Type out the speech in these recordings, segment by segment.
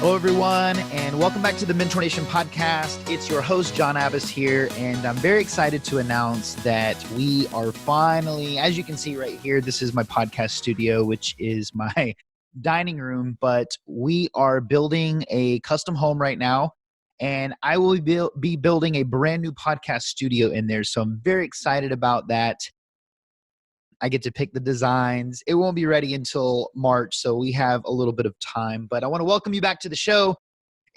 Hello, everyone, and welcome back to the Mentor Nation podcast. It's your host, John Abbas here, and I'm very excited to announce that we are finally, as you can see right here, this is my podcast studio, which is my dining room, but we are building a custom home right now, and I will be building a brand new podcast studio in there, so I'm very excited about that. I get to pick the designs. It won't be ready until March, so we have a little bit of time. But I want to welcome you back to the show.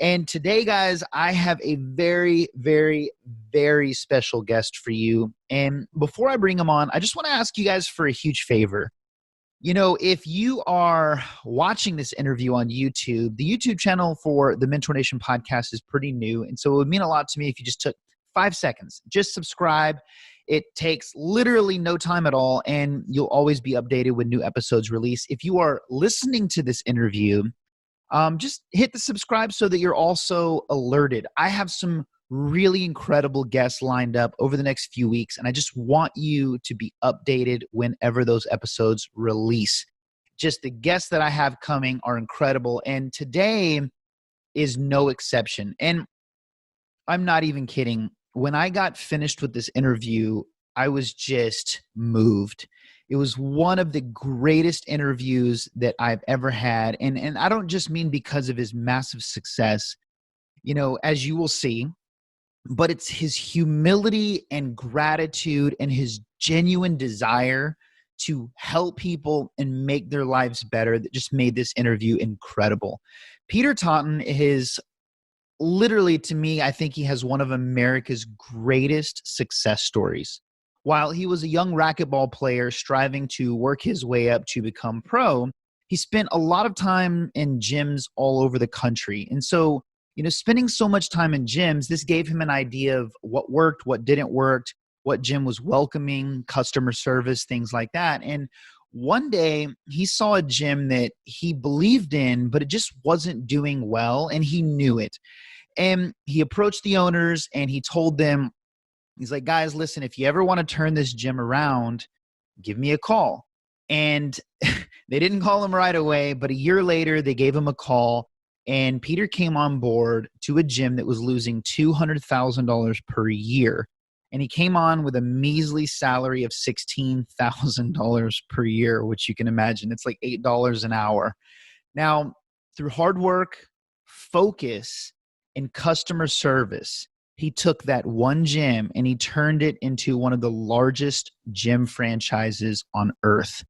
And today, guys, I have a very, very, very special guest for you. And before I bring him on, I just want to ask you guys for a huge favor. You know, if you are watching this interview on YouTube, the YouTube channel for the Mentor Nation podcast is pretty new. And so it would mean a lot to me if you just took 5 seconds. Just subscribe. It takes literally no time at all, and you'll always be updated when new episodes release. If you are listening to this interview, just hit the subscribe so that you're also alerted. I have some really incredible guests lined up over the next few weeks, and I just want you to be updated whenever those episodes release. Just the guests that I have coming are incredible, and today is no exception. And I'm not even kidding. When I got finished with this interview, I was just moved. It was one of the greatest interviews that I've ever had. And I don't just mean because of his massive success, you know, as you will see, but it's his humility and gratitude and his genuine desire to help people and make their lives better that just made this interview incredible. Peter Taunton is literally, to me, I think he has one of America's greatest success stories. While he was a young racquetball player striving to work his way up to become pro, he spent a lot of time in gyms all over the country. And so, you know, spending so much time in gyms, this gave him an idea of what worked, what didn't work, what gym was welcoming, customer service, things like that. And one day he saw a gym that he believed in, but it just wasn't doing well, and he knew it. And he approached the owners and he told them, he's like, guys, listen, if you ever want to turn this gym around, give me a call. And they didn't call him right away, but a year later they gave him a call, and Peter came on board to a gym that was losing $200,000 per year. And he came on with a measly salary of $16,000 per year, which you can imagine. It's like $8 an hour. Now, through hard work, focus, and customer service, he took that one gym and he turned it into one of the largest gym franchises on earth.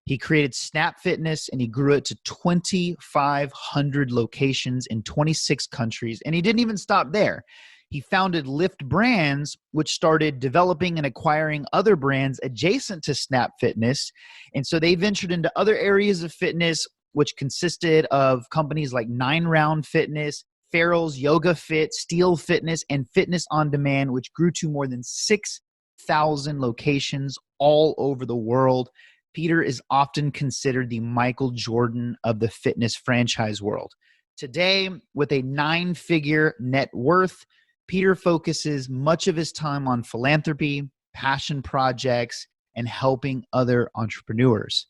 He created Snap Fitness and he grew it to 2,500 locations in 26 countries. And he didn't even stop there. He founded Lift Brands, which started developing and acquiring other brands adjacent to Snap Fitness. And so they ventured into other areas of fitness, which consisted of companies like 9 Round Fitness, Farrell's Yoga Fit, Steel Fitness, and Fitness on Demand, which grew to more than 6,000 locations all over the world. Peter is often considered the Michael Jordan of the fitness franchise world. Today, with a 9-figure net worth, Peter focuses much of his time on philanthropy, passion projects, and helping other entrepreneurs.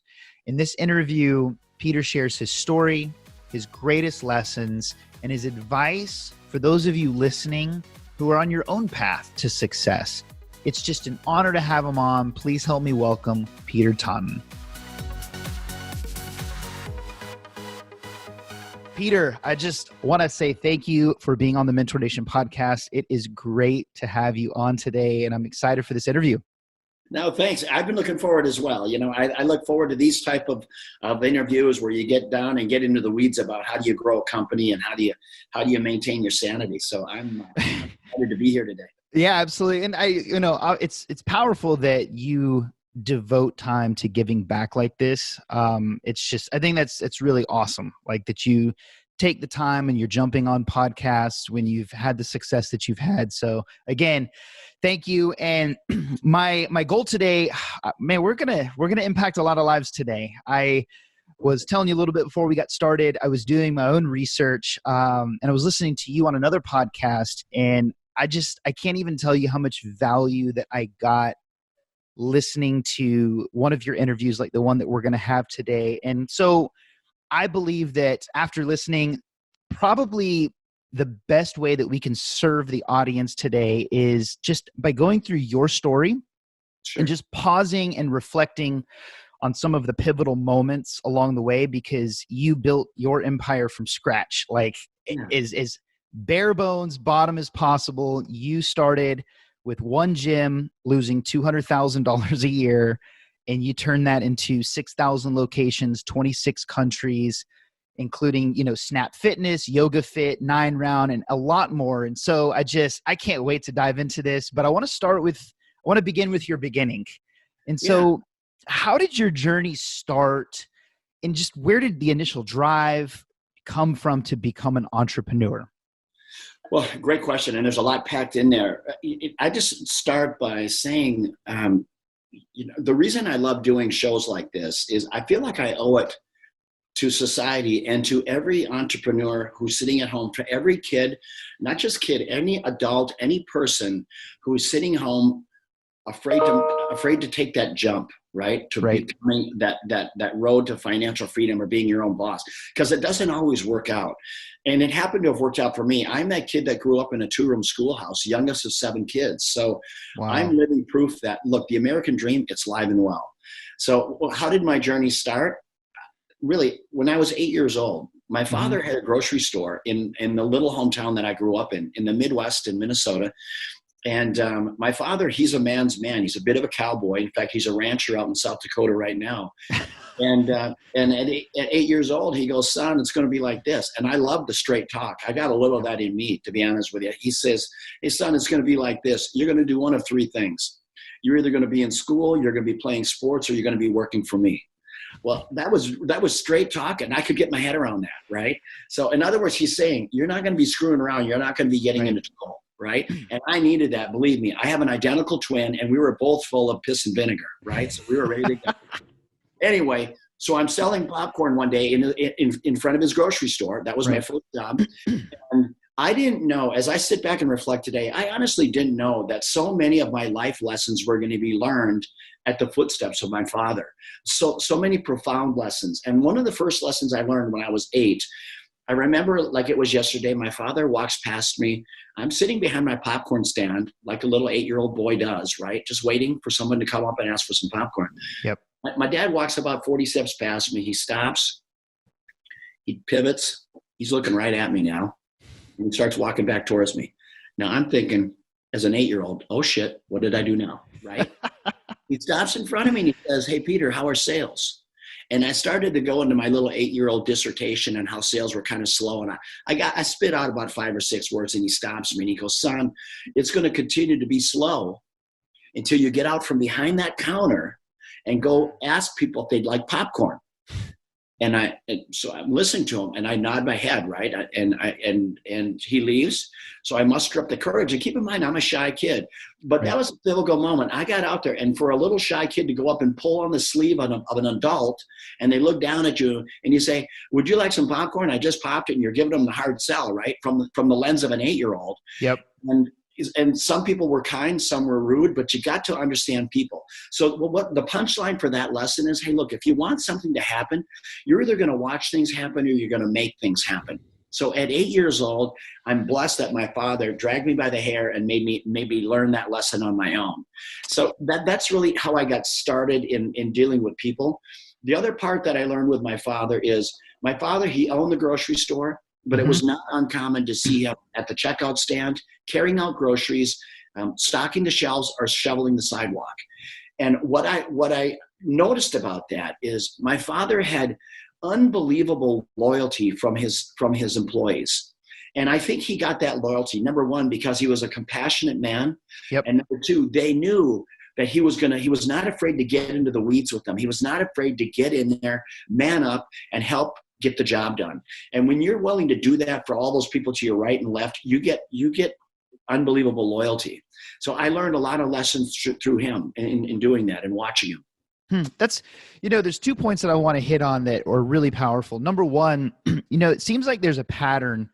In this interview, Peter shares his story, his greatest lessons, and his advice for those of you listening who are on your own path to success. It's just an honor to have him on. Please help me welcome Peter Taunton. Peter, I just want to say thank you for being on the Mentor Nation podcast. It is great to have you on today, and I'm excited for this interview. No, thanks. I've been looking forward as well. You know, I look forward to these type of interviews where you get down and get into the weeds about how do you grow a company and how do you maintain your sanity. So I'm excited to be here today. Yeah, absolutely. And it's powerful that you devote time to giving back like this. It's just, I think it's really awesome. Like that you take the time and you're jumping on podcasts when you've had the success that you've had. So again, thank you. And my goal today, man, we're gonna impact a lot of lives today. I was telling you a little bit before we got started, I was doing my own research, and I was listening to you on another podcast, and I can't even tell you how much value that I got listening to one of your interviews, like the one that we're going to have today. And so I believe that after listening probably the best way that we can serve the audience today is just by going through your story and just pausing and reflecting on some of the pivotal moments along the way, because you built your empire from scratch, like is bare bones, bottom as possible. You started with one gym, losing $200,000 a year, and you turned that into 6,000 locations, 26 countries, including, Snap Fitness, Yoga Fit, 9 Round, and a lot more. And so I can't wait to dive into this, but I want to begin with your beginning. And so how did your journey start, and just where did the initial drive come from to become an entrepreneur? Well, great question. And there's a lot packed in there. I just start by saying, the reason I love doing shows like this is I feel like I owe it to society and to every entrepreneur who's sitting at home, to every kid, not just kid, any adult, any person who's sitting home afraid to take that jump, right? Becoming that road to financial freedom or being your own boss, because it doesn't always work out. And it happened to have worked out for me. I'm that kid that grew up in a 2-room schoolhouse, youngest of 7 kids. So I'm living proof that, look, the American dream, it's live and well. So how did my journey start? Really, when I was 8 years old, my father had a grocery store in the little hometown that I grew up in the Midwest in Minnesota. And my father, he's a man's man. He's a bit of a cowboy. In fact, he's a rancher out in South Dakota right now. And at 8 years old, he goes, son, it's going to be like this. And I love the straight talk. I got a little of that in me, to be honest with you. He says, hey, son, it's going to be like this. You're going to do one of 3 things. You're either going to be in school, you're going to be playing sports, or you're going to be working for me. Well, that was straight talk, and I could get my head around that, right? So in other words, he's saying, you're not going to be screwing around. You're not going to be getting into trouble. Right. And I needed that. Believe me, I have an identical twin, and we were both full of piss and vinegar. Right. So we were ready to go. Anyway, so I'm selling popcorn one day in front of his grocery store. That was my first job. And I didn't know, as I sit back and reflect today, I honestly didn't know that so many of my life lessons were going to be learned at the footsteps of my father. So many profound lessons. And one of the first lessons I learned when I was 8, I remember like it was yesterday. My father walks past me. I'm sitting behind my popcorn stand like a little 8-year-old boy does, right? Just waiting for someone to come up and ask for some popcorn. Yep. My dad walks about 40 steps past me. He stops. He pivots. He's looking right at me now. And he starts walking back towards me. Now I'm thinking, as an 8-year-old, oh shit, what did I do now, right? He stops in front of me and he says, hey, Peter, how are sales? And I started to go into my little 8-year-old dissertation on how sales were kind of slow. And I spit out about 5 or 6 words, and he stops me and he goes, son, it's going to continue to be slow until you get out from behind that counter and go ask people if they'd like popcorn. And so I'm listening to him and I nod my head, right? And he leaves. So I muster up the courage. And keep in mind, I'm a shy kid. But that was a pivotal moment. I got out there, and for a little shy kid to go up and pull on the sleeve of an adult, and they look down at you and you say, would you like some popcorn? I just popped it, and you're giving them the hard sell, right? From the lens of an 8-year-old. Yep. And some people were kind, some were rude, but you got to understand people. So what the punchline for that lesson is, hey, look, if you want something to happen, you're either going to watch things happen or you're going to make things happen. So at 8 years old, I'm blessed that my father dragged me by the hair and made me learn that lesson on my own. So that's really how I got started in dealing with people. The other part that I learned with my father is, my father, he owned the grocery store, but it was not uncommon to see him at the checkout stand, carrying out groceries, stocking the shelves, or shoveling the sidewalk. And what I noticed about that is my father had unbelievable loyalty from his employees. And I think he got that loyalty, number one, because he was a compassionate man. Yep. And number two, they knew that he was not afraid to get into the weeds with them. He was not afraid to get in there, man up, and help get the job done. And when you're willing to do that for all those people to your right and left, you get unbelievable loyalty. So I learned a lot of lessons through him in doing that and watching him. That's, there's 2 points that I want to hit on that are really powerful. Number one, it seems like there's a pattern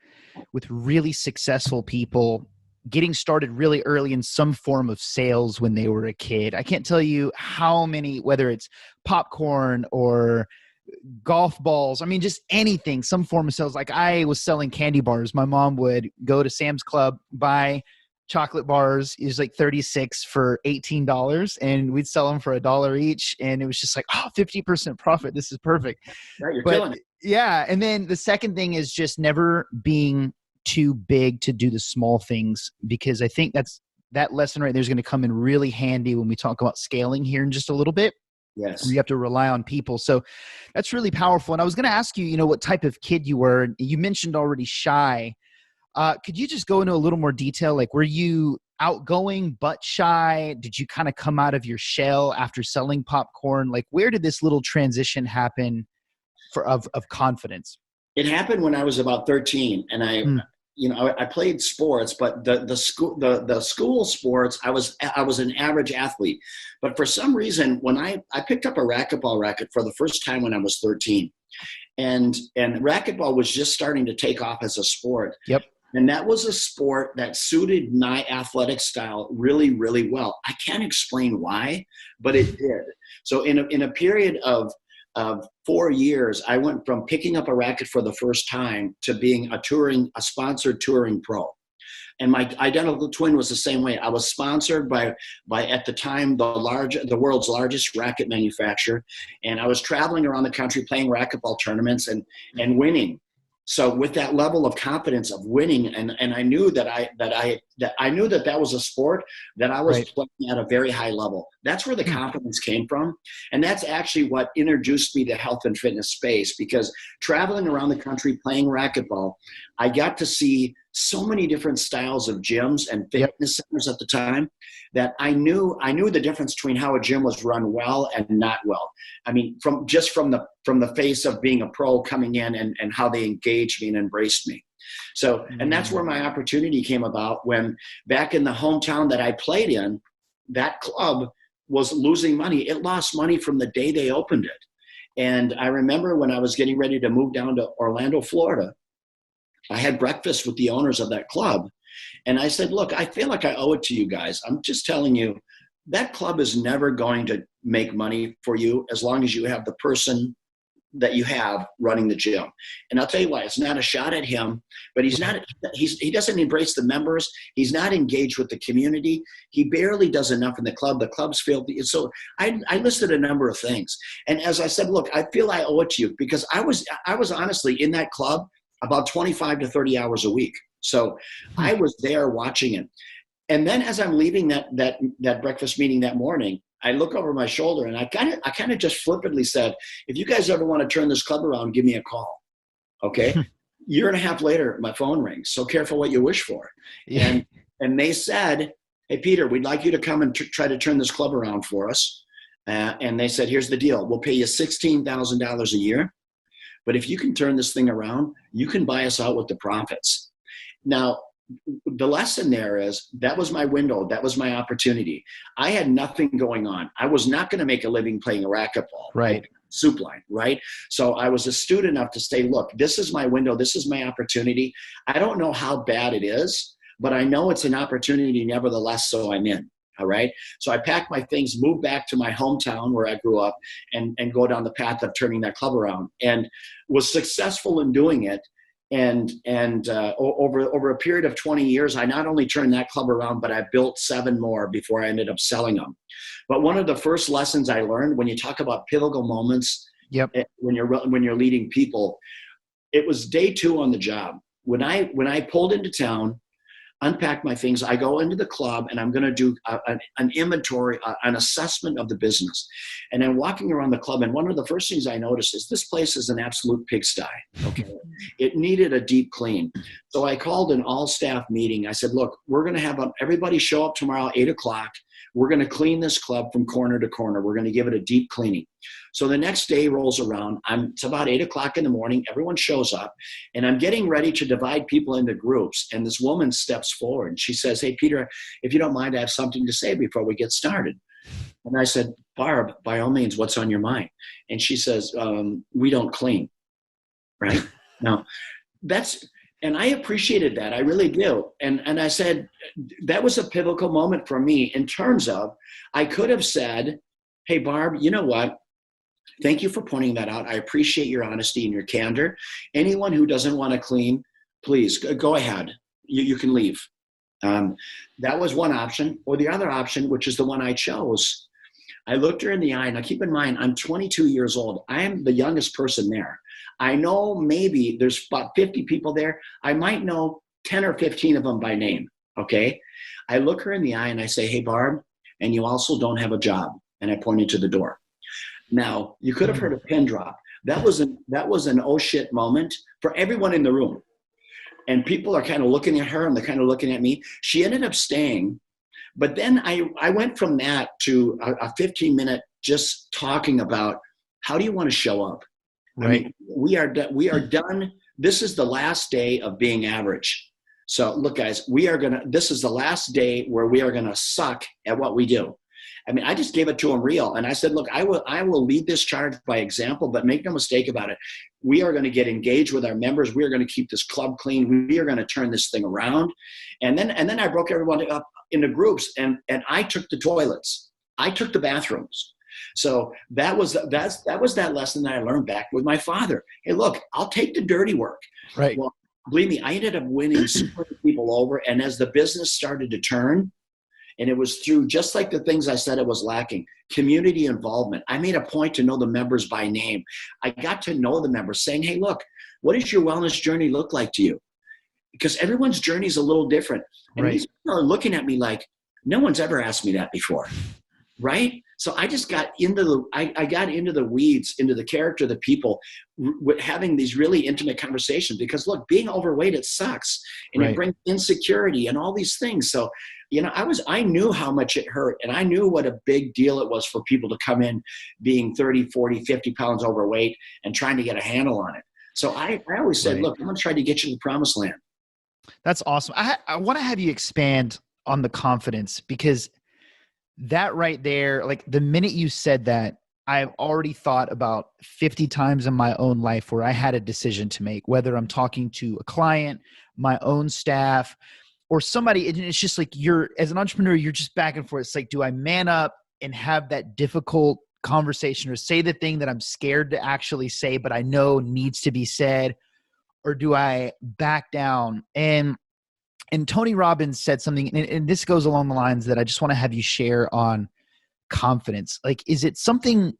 with really successful people getting started really early in some form of sales when they were a kid. I can't tell you how many, whether it's popcorn or golf balls. I mean, just anything, some form of sales. Like I was selling candy bars. My mom would go to Sam's Club, buy chocolate bars, is like 36 for $18, and we'd sell them for $1 each. And it was just like, oh, 50% profit. This is perfect. Right, you're But killing it. yeah. And then the second thing is just never being too big to do the small things, because I think that lesson right there is going to come in really handy when we talk about scaling here in just a little bit. Yes. You have to rely on people. So that's really powerful. And I was going to ask you, what type of kid you were. You mentioned already shy. Could you just go into a little more detail? Like, were you outgoing but shy? Did you kind of come out of your shell after selling popcorn? Like, where did this little transition happen of confidence? It happened when I was about 13, and I played sports, but the school sports, I was an average athlete. But for some reason, when I picked up a racquetball racket for the first time when I was 13, and racquetball was just starting to take off as a sport. Yep. And that was a sport that suited my athletic style really, really well. I can't explain why, but it did. So in a period of 4 years, I went from picking up a racket for the first time to being a sponsored touring pro. And my identical twin was the same way. I was sponsored by at the time the world's largest racket manufacturer, and I was traveling around the country playing racquetball tournaments and winning. So with that level of confidence of winning, and I knew that that was a sport that I was Right. playing at a very high level. That's where the confidence came from. And that's actually what introduced me to health and fitness space, because traveling around the country playing racquetball, I got to see so many different styles of gyms and fitness centers at the time that I knew the difference between how a gym was run well and not well. I mean, from the face of being a pro coming in and how they engaged me and embraced me. So, and that's where my opportunity came about, when back in the hometown that I played in, that club was losing money. It lost money from the day they opened it. And I remember when I was getting ready to move down to Orlando, Florida, I had breakfast with the owners of that club. And I said, look, I feel like I owe it to you guys. I'm just telling you, that club is never going to make money for you as long as you have the person that you have running the gym. And I'll tell you why. It's not a shot at him, but he doesn't embrace the members. He's not engaged with the community. He barely does enough in the club. The club's filthy. So I listed a number of things. And as I said, look, I feel I owe it to you, because I was honestly in that club about 25 to 30 hours a week. So I was there watching it. And then as I'm leaving that breakfast meeting that morning, I look over my shoulder and I kind of just flippantly said, if you guys ever want to turn this club around, give me a call. Okay. Year and a half later, my phone rings. So careful what you wish for. Yeah. And they said, hey, Peter, we'd like you to come and try to turn this club around for us. And they said, here's the deal. We'll pay you $16,000 a year. But if you can turn this thing around, you can buy us out with the profits. Now, the lesson there is that was my window. That was my opportunity. I had nothing going on. I was not going to make a living playing a racquetball. Right. Soup line, right? So I was astute enough to say, look, this is my window. This is my opportunity. I don't know how bad it is, but I know it's an opportunity nevertheless, so I'm in. All right. So I packed my things, moved back to my hometown where I grew up, and go down the path of turning that club around, and was successful in doing it. And over a period of 20 years, I not only turned that club around, but I built 7 more before I ended up selling them. But one of the first lessons I learned when you talk about pivotal moments, when you're leading people, it was day 2 on the job. When I pulled into town, unpack my things, I go into the club and I'm going to do an inventory, an assessment of the business. And then walking around the club, and one of the first things I noticed is this place is an absolute pigsty. Okay. It needed a deep clean. So I called an all staff meeting. I said, look, we're going to have everybody show up tomorrow, 8:00. We're going to clean this club from corner to corner. We're going to give it a deep cleaning. So the next day rolls around. It's about 8:00 in the morning. Everyone shows up, and I'm getting ready to divide people into groups. And this woman steps forward and she says, hey, Peter, if you don't mind, I have something to say before we get started. And I said, Barb, by all means, what's on your mind? And she says, we don't clean. Right? Now, and I appreciated that. I really do. And I said, that was a pivotal moment for me in terms of, I could have said, hey, Barb, you know what? Thank you for pointing that out. I appreciate your honesty and your candor. Anyone who doesn't want to clean, please go ahead. You can leave. That was one option. Or the other option, which is the one I chose, I looked her in the eye. Now keep in mind, I'm 22 years old. I am the youngest person there. I know maybe there's about 50 people there. I might know 10 or 15 of them by name, okay? I look her in the eye and I say, hey, Barb, and you also don't have a job. And I pointed to the door. Now, you could have heard a pin drop. That was an oh shit moment for everyone in the room. And people are kind of looking at her and they're kind of looking at me. She ended up staying. But then I went from that to a 15-minute just talking about how do you want to show up? Right. I mean, we are done. This is the last day of being average. So look, guys, this is the last day where we are going to suck at what we do. I mean, I just gave it to him real. And I said, look, I will lead this charge by example, but make no mistake about it. We are going to get engaged with our members. We are going to keep this club clean. We are going to turn this thing around. And then I broke everyone up into groups and I took the toilets. I took the bathrooms. So that was that lesson that I learned back with my father. Hey, look, I'll take the dirty work. Right. Well, believe me, I ended up winning so many people over. And as the business started to turn, and it was through just like the things I said it was lacking, community involvement. I made a point to know the members by name. I got to know the members saying, hey, look, what does your wellness journey look like to you? Because everyone's journey is a little different. And Right. these people are looking at me like, no one's ever asked me that before. Right? So I just got into the weeds, into the character of the people, having these really intimate conversations. Because look, being overweight, it sucks, and Right. it brings insecurity and all these things. So, I knew how much it hurt, and I knew what a big deal it was for people to come in being 30, 40, 50 pounds overweight and trying to get a handle on it. So I always said, Right. look, I'm going to try to get you to the promised land. That's awesome. I want to have you expand on the confidence, because that right there, like the minute you said that, I've already thought about 50 times in my own life where I had a decision to make, whether I'm talking to a client, my own staff, or somebody. And it's just like, as an entrepreneur, you're just back and forth. It's like, do I man up and have that difficult conversation or say the thing that I'm scared to actually say, but I know needs to be said? Or do I back down? And Tony Robbins said something, and this goes along the lines that I just want to have you share on confidence. Like, is it something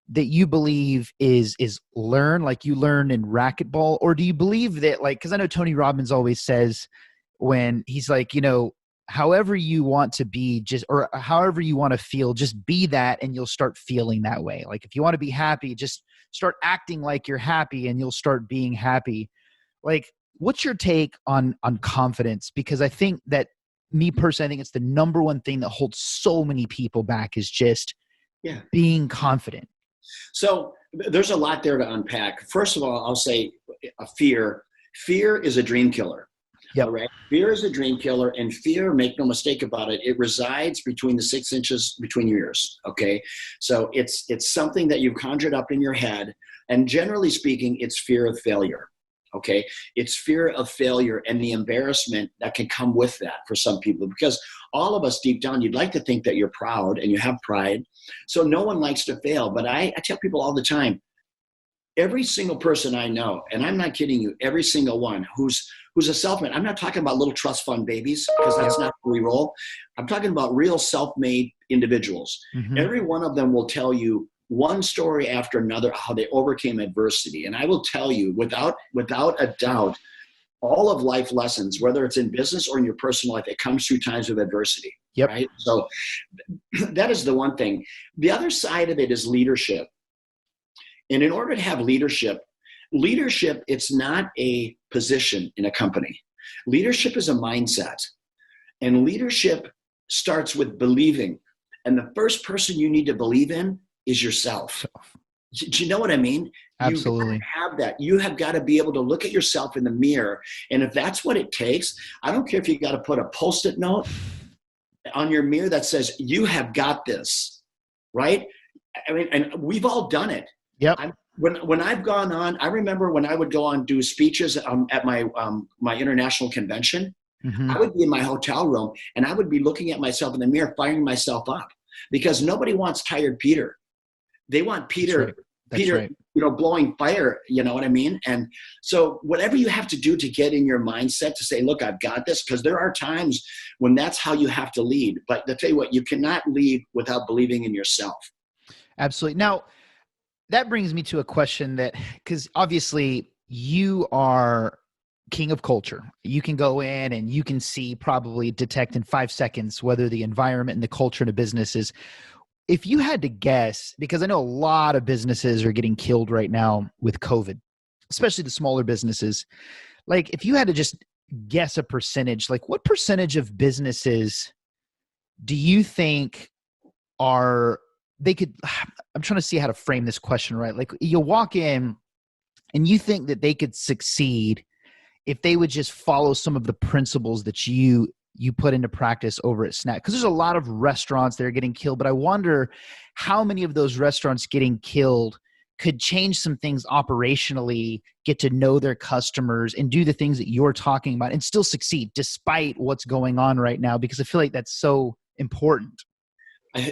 that you believe is learned, like you learn in racquetball? Or do you believe that, like, because I know Tony Robbins always says when he's like, however you want to be, or however you want to feel, just be that and you'll start feeling that way. Like if you want to be happy, just start acting like you're happy and you'll start being happy. Like, what's your take on confidence? Because I think that, me personally, I think it's the number one thing that holds so many people back is just being confident. So there's a lot there to unpack. First of all, I'll say fear. Fear is a dream killer. Yep. All right. Fear is a dream killer, and fear, make no mistake about it, it resides between the 6 inches between your ears. Okay. So it's something that you've conjured up in your head. And generally speaking, it's fear of failure. Okay. It's fear of failure and the embarrassment that can come with that for some people, because all of us deep down, you'd like to think that you're proud and you have pride. So no one likes to fail. But I tell people all the time, every single person I know, and I'm not kidding you, every single one who's a self-made, I'm not talking about little trust fund babies, because that's not how we roll. I'm talking about real self-made individuals. Mm-hmm. Every one of them will tell you one story after another how they overcame adversity. And I will tell you without a doubt, all of life lessons, whether it's in business or in your personal life, it comes through times of adversity. Yep. Right? So that is the one thing. The other side of it is leadership. And in order to have leadership, it's not a position in a company. Leadership is a mindset. And leadership starts with believing. And the first person you need to believe in is yourself. Do you know what I mean? Absolutely. You have that. You have got to be able to look at yourself in the mirror. And if that's what it takes, I don't care if you got to put a Post-it note on your mirror that says, you have got this, right? I mean, and we've all done it. Yep. When I've gone on, I remember when I would go on do speeches at my international convention, Mm-hmm. I would be in my hotel room and I would be looking at myself in the mirror, firing myself up, because nobody wants tired Peter. They want Peter That's Peter, right. blowing fire, you know what I mean? And so whatever you have to do to get in your mindset to say, look, I've got this, because there are times when that's how you have to lead. But I'll tell you what, you cannot lead without believing in yourself. Absolutely. Now, that brings me to a question that, because obviously you are king of culture. You can go in and you can probably detect in 5 seconds whether the environment and the culture in a business is. If you had to guess, because I know a lot of businesses are getting killed right now with COVID, especially the smaller businesses, like if you had to just guess a percentage, like what percentage of businesses do you think they could, I'm trying to see how to frame this question right. Like you walk in and you think that they could succeed if they would just follow some of the principles that you put into practice over at Snack. Because there's a lot of restaurants that are getting killed, but I wonder how many of those restaurants getting killed could change some things operationally, get to know their customers, and do the things that you're talking about and still succeed despite what's going on right now, because I feel like that's so important.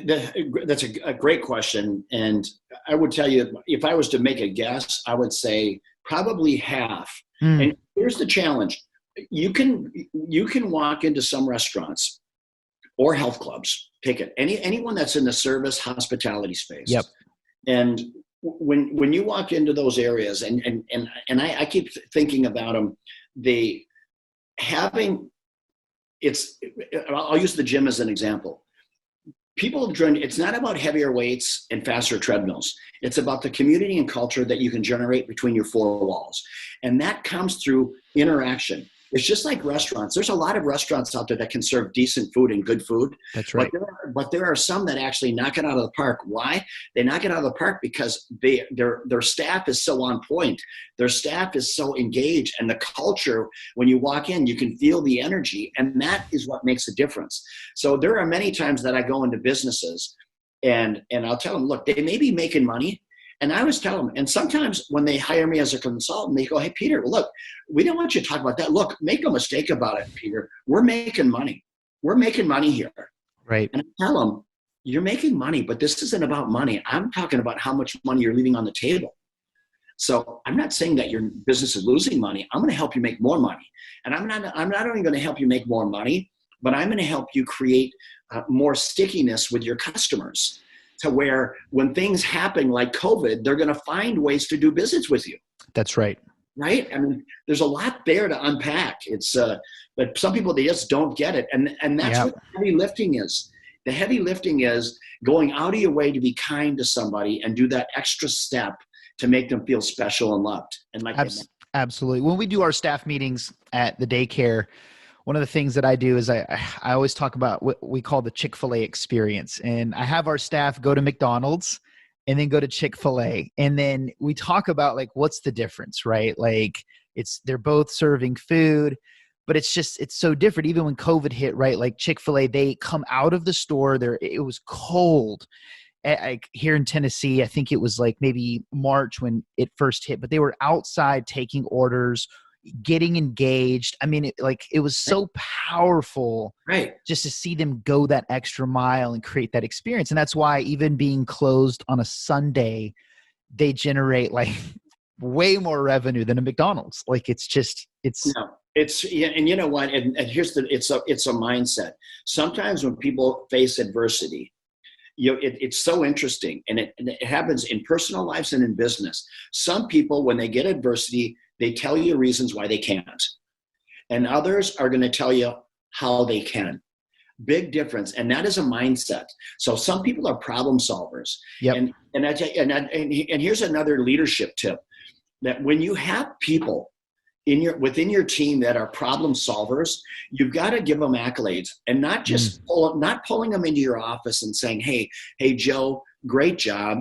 That's a great question. And I would tell you, if I was to make a guess, I would say probably half. And here's the challenge. You can walk into some restaurants or health clubs, pick it, anyone that's in the service hospitality space. Yep. And when you walk into those areas, and I keep thinking about them, I'll use the gym as an example. People have joined, it's not about heavier weights and faster treadmills. It's about the community and culture that you can generate between your four walls. And that comes through interaction. It's just like restaurants. There's a lot of restaurants out there that can serve decent food and good food. That's right. But there are some that actually knock it out of the park. Why? They knock it out of the park because their staff is so on point. Their staff is so engaged. And the culture, when you walk in, you can feel the energy. And that is what makes a difference. So there are many times that I go into businesses and I'll tell them, look, they may be making money. And I always tell them, and sometimes when they hire me as a consultant, they go, hey, Peter, look, we don't want you to talk about that. Look, make no mistake about it, Peter. We're making money. We're making money here. Right. And I tell them, you're making money, but this isn't about money. I'm talking about how much money you're leaving on the table. So I'm not saying that your business is losing money. I'm going to help you make more money. And I'm not only going to help you make more money, but I'm going to help you create more stickiness with your customers, to where when things happen like COVID, they're going to find ways to do business with you. That's right. Right? I mean, there's a lot there to unpack. But some people, they just don't get it. And that's what the heavy lifting is. The heavy lifting is going out of your way to be kind to somebody and do that extra step to make them feel special and loved. And like absolutely. When we do our staff meetings at the daycare, one of the things that I do is I always talk about what we call the Chick-fil-A experience. And I have our staff go to McDonald's and then go to Chick-fil-A. And then we talk about like, what's the difference, right? Like they're both serving food, but it's so different. Even when COVID hit, right? Like Chick-fil-A, they come out of the store it was cold. Here in Tennessee, I think it was like maybe March when it first hit, but they were outside taking orders, getting engaged. I mean, it was so powerful, right? Just to see them go that extra mile and create that experience. And that's why even being closed on a Sunday, they generate like way more revenue than a McDonald's. Like it's and you know what? And here's it's a mindset. Sometimes when people face adversity, it's so interesting, and it happens in personal lives and in business. Some people, when they get adversity, they tell you reasons why they can't. And others are going to tell you how they can. Big difference. And that is a mindset. So some people are problem solvers. Yep. And here's another leadership tip, that when you have people within your team that are problem solvers, you've got to give them accolades, and not just not pulling them into your office and saying, hey, Joe, great job.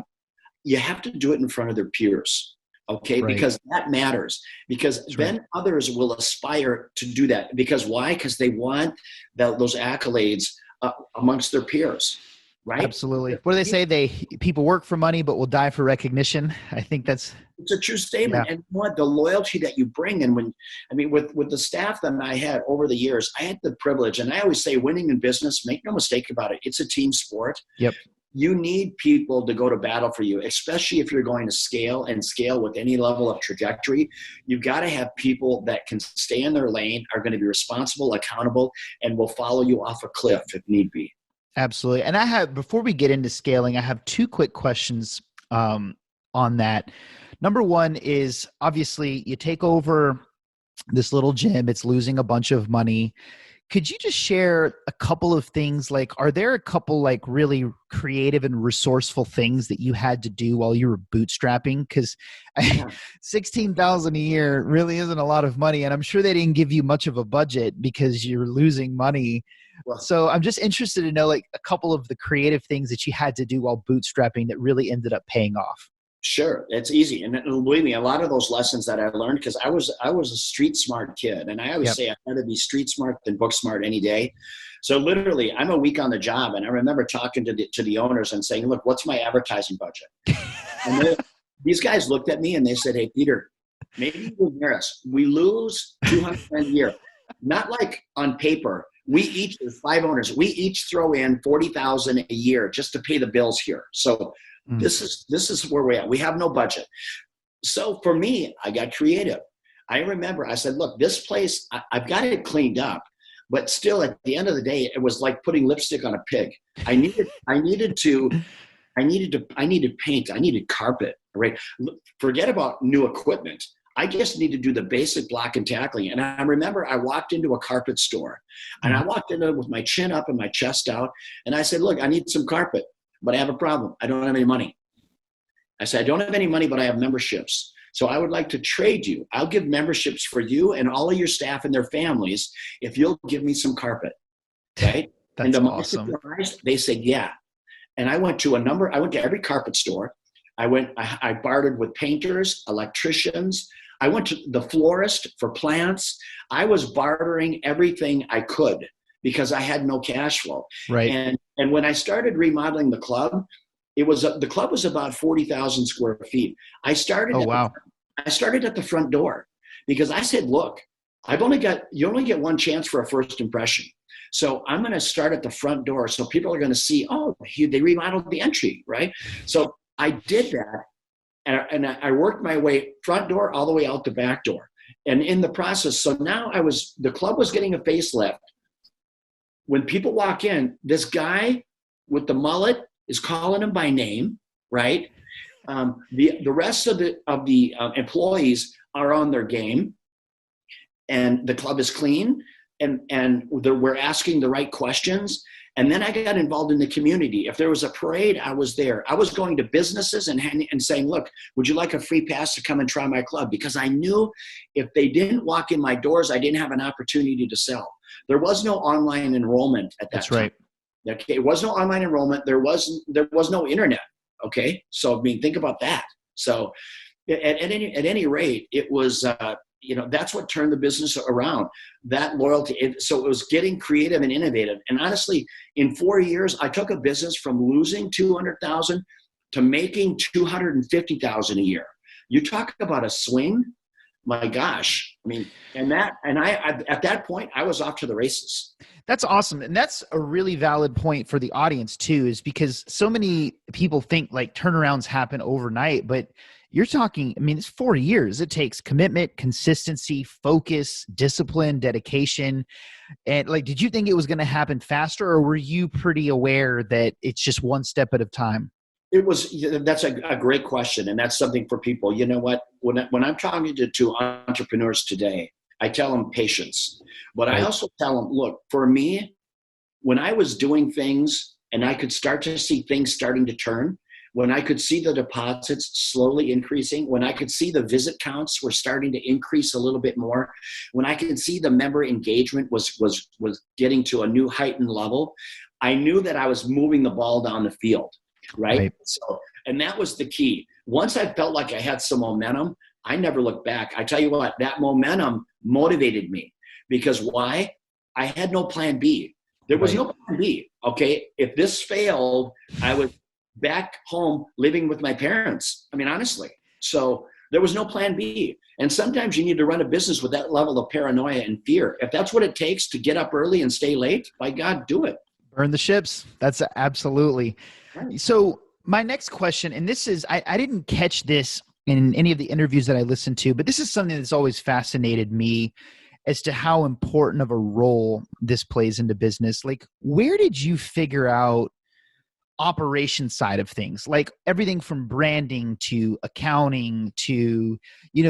You have to do it in front of their peers. Okay, right. Because that matters. Because that's then right. Others will aspire to do that. Because why? Because they want those accolades amongst their peers. Right? Absolutely. What do they say? People work for money, but will die for recognition. I think it's a true statement. Yeah. And what the loyalty that you bring, and with the staff that I had over the years, I had the privilege, and I always say, winning in business, make no mistake about it, it's a team sport. Yep. you need people to go to battle for you, especially if you're going to scale and scale with any level of trajectory. You've got to have people that can stay in their lane, are going to be responsible, accountable, and will follow you off a cliff if need be. Absolutely. And before we get into scaling, I have two quick questions on that. Number one is, obviously you take over this little gym, it's losing a bunch of money. Could you just share a couple of things? Like, are there a couple like really creative and resourceful things that you had to do while you were bootstrapping? Because $16,000 a year really isn't a lot of money, and I'm sure they didn't give you much of a budget because you're losing money. Well, so I'm just interested to know like a couple of the creative things that you had to do while bootstrapping that really ended up paying off. Sure, it's easy, and believe me, a lot of those lessons that I learned, because I was a street smart kid, and I always say I'd rather be street smart than book smart any day. So literally, I'm a week on the job, and I remember talking to the owners and saying, "Look, what's my advertising budget?" And these guys looked at me and they said, "Hey, Peter, maybe you hear us. We lose $200 a year, not like on paper. We each, there's 5 owners, we each throw in $40,000 a year just to pay the bills here. So." This is where we're at. We have no budget. So for me, I got creative. I remember I said, look, this place, I've got it cleaned up, but still at the end of the day, it was like putting lipstick on a pig. I needed paint. I needed carpet, right? Forget about new equipment. I just need to do the basic block and tackling. And I remember I walked into a carpet store, and I walked in with my chin up and my chest out. And I said, look, I need some carpet. But I have a problem. I don't have any money. I said, I don't have any money, but I have memberships. So I would like to trade you. I'll give memberships for you and all of your staff and their families if you'll give me some carpet. Right? That's awesome. They said, yeah. And I went to every carpet store. I bartered with painters, electricians. I went to the florist for plants. I was bartering everything I could because I had no cash flow. Right. And when I started remodeling the club, the club was about 40,000 square feet. I started at the front door because I said, look, you only get one chance for a first impression. So I'm going to start at the front door. So people are going to see, they remodeled the entry, right? So I did that. And I worked my way front door all the way out the back door. And in the process, so now the club was getting a facelift. When people walk in, this guy with the mullet is calling them by name, right? The rest of the employees are on their game, and the club is clean, and we're asking the right questions. And then I got involved in the community. If there was a parade, I was there. I was going to businesses and saying, look, would you like a free pass to come and try my club? Because I knew if they didn't walk in my doors, I didn't have an opportunity to sell. There was no online enrollment at that time. Right. Okay, it was no online enrollment. There was no internet. Okay, so I mean, think about that. So, at any rate, it was that's what turned the business around. That loyalty. So it was getting creative and innovative. And honestly, in 4 years, I took a business from losing $200,000 to making $250,000 a year. You talk about a swing. My gosh. I mean, I at that point, I was off to the races. That's awesome. And that's a really valid point for the audience too, is because so many people think like turnarounds happen overnight, but you're talking, I mean, it's 4 years. It takes commitment, consistency, focus, discipline, dedication. And like, did you think it was going to happen faster, or were you pretty aware that it's just one step at a time? That's a great question. And that's something for people. You know what, when I'm talking to entrepreneurs today, I tell them patience, but I also tell them, look, for me, when I was doing things and I could start to see things starting to turn, when I could see the deposits slowly increasing, when I could see the visit counts were starting to increase a little bit more, when I could see the member engagement was getting to a new heightened level, I knew that I was moving the ball down the field. Right. So, and that was the key. Once I felt like I had some momentum, I never looked back. I tell you what, that momentum motivated me because why? I had no plan B. There was no plan B. Okay. If this failed, I was back home living with my parents. I mean, honestly. So there was no plan B. And sometimes you need to run a business with that level of paranoia and fear. If that's what it takes to get up early and stay late, by God, do it. Burn the ships. That's absolutely. Right. So my next question, and this is, I didn't catch this in any of the interviews that I listened to, but this is something that's always fascinated me as to how important of a role this plays into business. Like, where did you figure out operation side of things, like everything from branding to accounting to,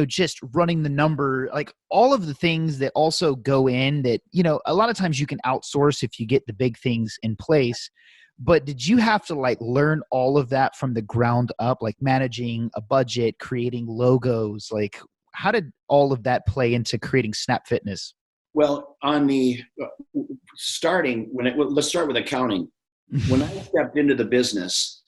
just running the number, like all of the things that also go in that, a lot of times you can outsource if you get the big things in place. But did you have to like learn all of that from the ground up, like managing a budget, creating logos? Like, how did all of that play into creating Snap Fitness? Well, on the let's start with accounting. When I stepped into the business,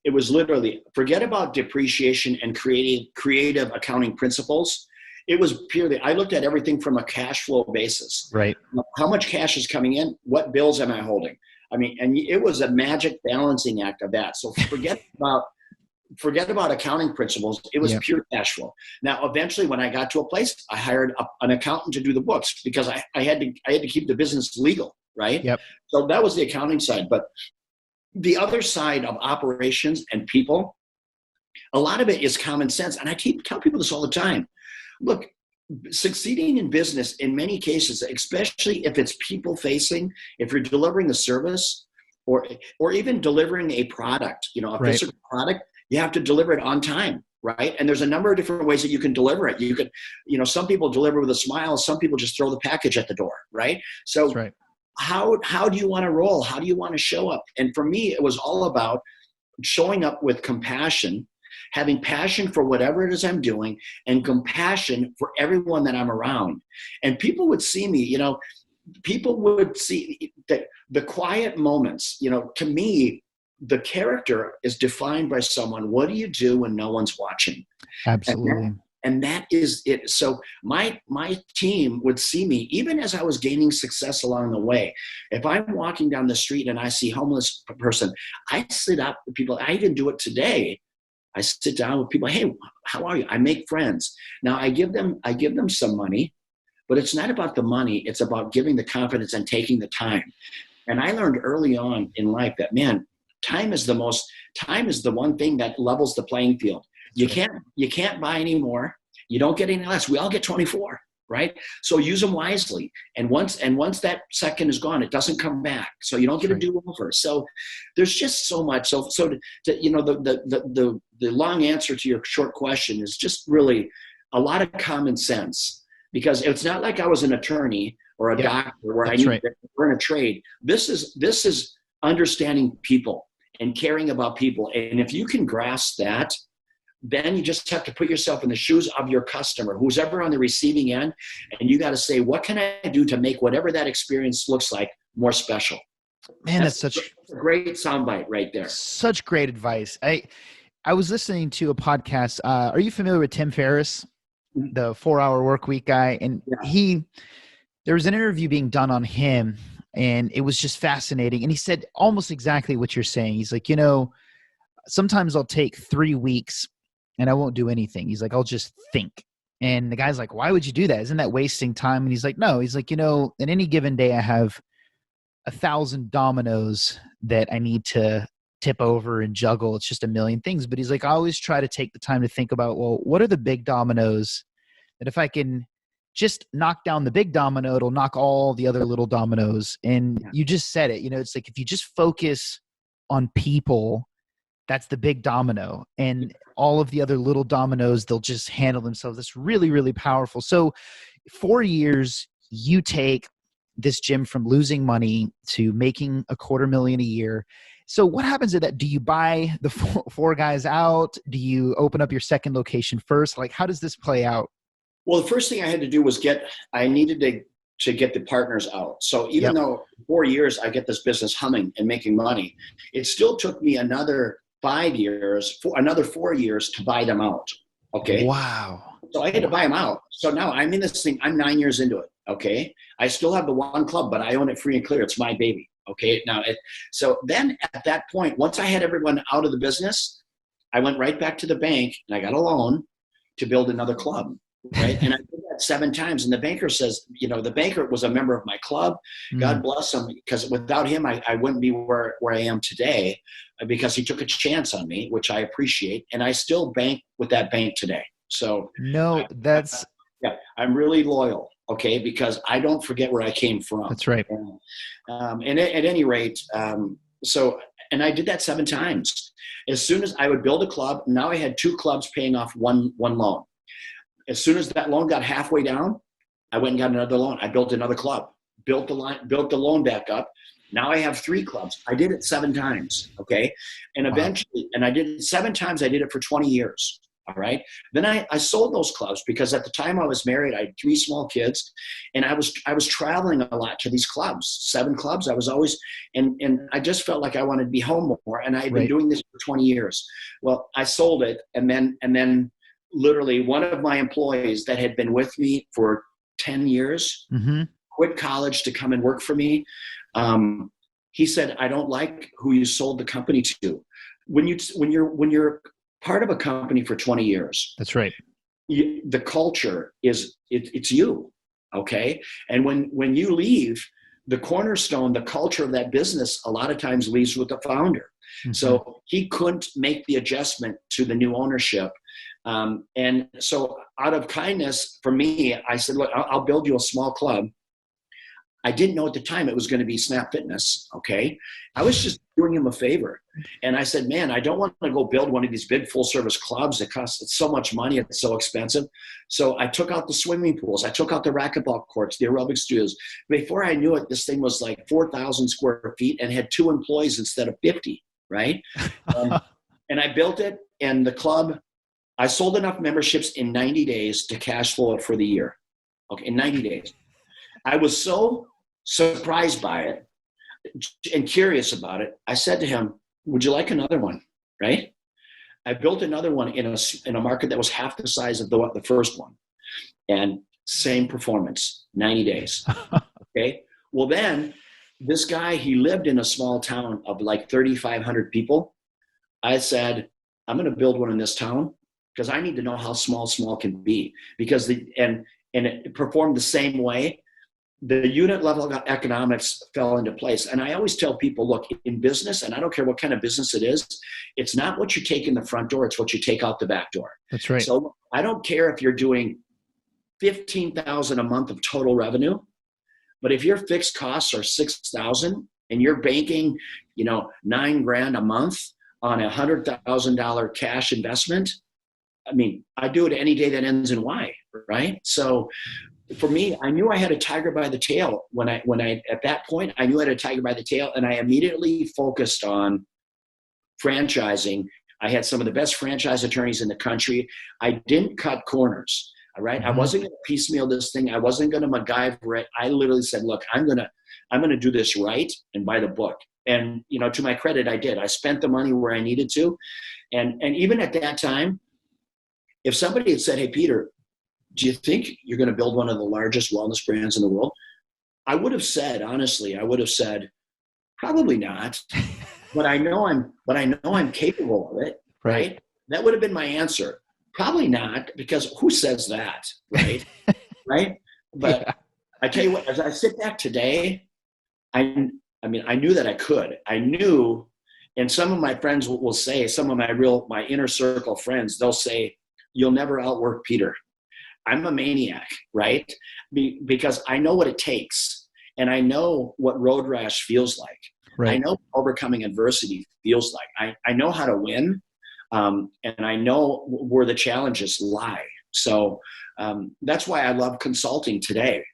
it was literally forget about depreciation and creating creative accounting principles. It was purely, I looked at everything from a cash flow basis. Right. How much cash is coming in? What bills am I holding? I mean, and it was a magic balancing act of that. So forget about accounting principles. It was pure cash flow. Now, eventually, when I got to a place, I hired an accountant to do the books because I had to keep the business legal, right? Yep. So that was the accounting side. But the other side of operations and people, a lot of it is common sense. And I tell people this all the time. Look, succeeding in business, in many cases, especially if it's people facing, if you're delivering a service or even delivering a product, a physical product, you have to deliver it on time, right? And there's a number of different ways that you can deliver it. You could, some people deliver with a smile. Some people just throw the package at the door, right? So that's right. How do you want to roll? How do you want to show up? And for me, it was all about showing up with compassion, having passion for whatever it is I'm doing, and compassion for everyone that I'm around. And people would see me, people would see that the quiet moments, to me, the character is defined by someone. What do you do when no one's watching? Absolutely. And that is it. So my team would see me, even as I was gaining success along the way. If I'm walking down the street and I see a homeless person, I sit up with people. I even do it today. I sit down with people. Hey, how are you? I make friends. Now I give them some money, but it's not about the money. It's about giving the confidence and taking the time. And I learned early on in life that, man, time is the one thing that levels the playing field. You can't buy any more. You don't get any less. We all get 24, right? So use them wisely. And once that second is gone, it doesn't come back. So you don't get a do-over. So there's just so much. So the long answer to your short question is just really a lot of common sense, because it's not like I was an attorney or a doctor where I need to learn a trade. This is understanding people and caring about people. And if you can grasp that, then you just have to put yourself in the shoes of your customer, who's ever on the receiving end. And you got to say, what can I do to make whatever that experience looks like more special? Man, that's such a great soundbite right there. Such great advice. I was listening to a podcast. Are you familiar with Tim Ferriss, the 4-Hour Workweek guy? And there was an interview being done on him, and it was just fascinating. And he said almost exactly what you're saying. He's like, sometimes I'll take 3 weeks and I won't do anything. He's like, I'll just think. And the guy's like, why would you do that? Isn't that wasting time? And he's like, no. He's like, in any given day, I have 1,000 dominoes that I need to tip over and juggle. It's just a million things. But he's like, I always try to take the time to think about, well, what are the big dominoes that if I can just knock down the big domino, it'll knock all the other little dominoes. And you just said it, it's like, if you just focus on people, that's the big domino, and all of the other little dominoes, they'll just handle themselves. That's really, really powerful. So 4 years, you take this gym from losing money to making $250,000 a year. So what happens to that? Do you buy the four guys out? Do you open up your second location first? Like, how does this play out? Well, the first thing I had to do was I needed to get the partners out. So even though 4 years I get this business humming and making money, it still took me another 4 years to buy them out. Okay. Wow. So I had to buy them out. So now I'm in this thing. I'm 9 years into it. Okay. I still have the one club, but I own it free and clear. It's my baby. Okay. So then at that point, once I had everyone out of the business, I went right back to the bank and I got a loan to build another club. Right. And I did that 7 times. And the banker says, the banker was a member of my club. God bless him, because without him, I wouldn't be where I am today, because he took a chance on me, which I appreciate. And I still bank with that bank today. So no, that's, I'm really loyal. Okay. Because I don't forget where I came from. that's right. And at any rate, and I did that 7 times. As soon as I would build a club, now I had 2 clubs paying off one loan. As soon as that loan got halfway down, I went and got another loan. I built another club, built the loan back up. Now I have 3 clubs. I did it 7 times. Okay. And eventually, and I did it 7 times. I did it for 20 years. All right. Then I sold those clubs, because at the time I was married, I had 3 small kids, and I was traveling a lot to these clubs, 7 clubs. I was always, and I just felt like I wanted to be home more. And I had been doing this for 20 years. Well, I sold it. And then literally one of my employees that had been with me for 10 years, quit college to come and work for me. He said, I don't like who you sold the company to. When you're part of a company for 20 years. That's right. The culture it's you. Okay. And when you leave, the cornerstone, the culture of that business, a lot of times leaves with the founder. So he couldn't make the adjustment to the new ownership. And so out of kindness for me, I said, look, I'll build you a small club. I didn't know at the time it was going to be Snap Fitness. Okay. I was just doing him a favor. And I said, man, I don't want to go build one of these big full service clubs that costs so much money. It's so expensive. So I took out the swimming pools. I took out the racquetball courts, the aerobic studios. Before I knew it, this thing was like 4,000 square feet and had 2 employees instead of 50. Right. And I built it, and the club, I sold enough memberships in 90 days to cash flow it for the year. Okay. In 90 days. I was so surprised by it and curious about it. I said to him, would you like another one? Right. I built another one in a market that was half the size of the first one, and same performance, 90 days. Okay. Well, then this guy, he lived in a small town of like 3,500 people. I said, I'm going to build one in this town, because I need to know how small can be, because and it performed the same way. The unit level economics fell into place. And I always tell people, look, in business, and I don't care what kind of business it is, it's not what you take in the front door, it's what you take out the back door. That's right. So I don't care if you're doing $15,000 a month of total revenue, but if your fixed costs are $6,000 and you're banking, $9,000 a month on $100,000 cash investment, I mean, I do it any day that ends in Y, right? So for me, I knew I had a tiger by the tail when I at that point, I knew I had a tiger by the tail, and I immediately focused on franchising. I had some of the best franchise attorneys in the country. I didn't cut corners. All right. I wasn't going to piecemeal this thing. I wasn't going to MacGyver it. I literally said, look, I'm going to do this right and by the book. And, to my credit, I did. I spent the money where I needed to. And even at that time, if somebody had said, hey, Peter, do you think you're going to build one of the largest wellness brands in the world? I would have said, honestly, probably not. But I know I'm capable of it, right? That would have been my answer. Probably not, because who says that, right? Right? But I tell you what, as I sit back today, I knew that I could. I knew, and some of my friends will say, some of my inner circle friends, they'll say, you'll never outwork Peter. I'm a maniac, right? Because I know what it takes, and I know what road rash feels like. Right. I know overcoming adversity feels like. I know how to win, and I know where the challenges lie. So that's why I love consulting today.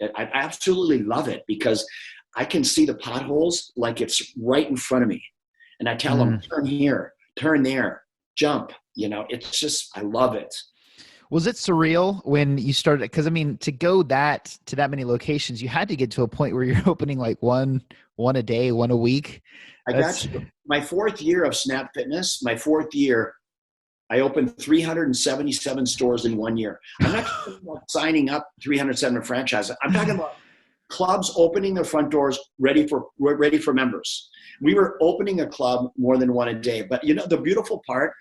I absolutely love it, because I can see the potholes like it's right in front of me. And I tell them, turn here, turn there, jump. It's just, I love it. Was it surreal when you started? Because to go to that many locations, you had to get to a point where you're opening like one a day, one a week. I got you. My 4th year of Snap Fitness, I opened 377 stores in 1 year. I'm not talking about signing up 307 franchises. I'm talking about clubs opening their front doors ready for members. We were opening a club more than one a day. But the beautiful part,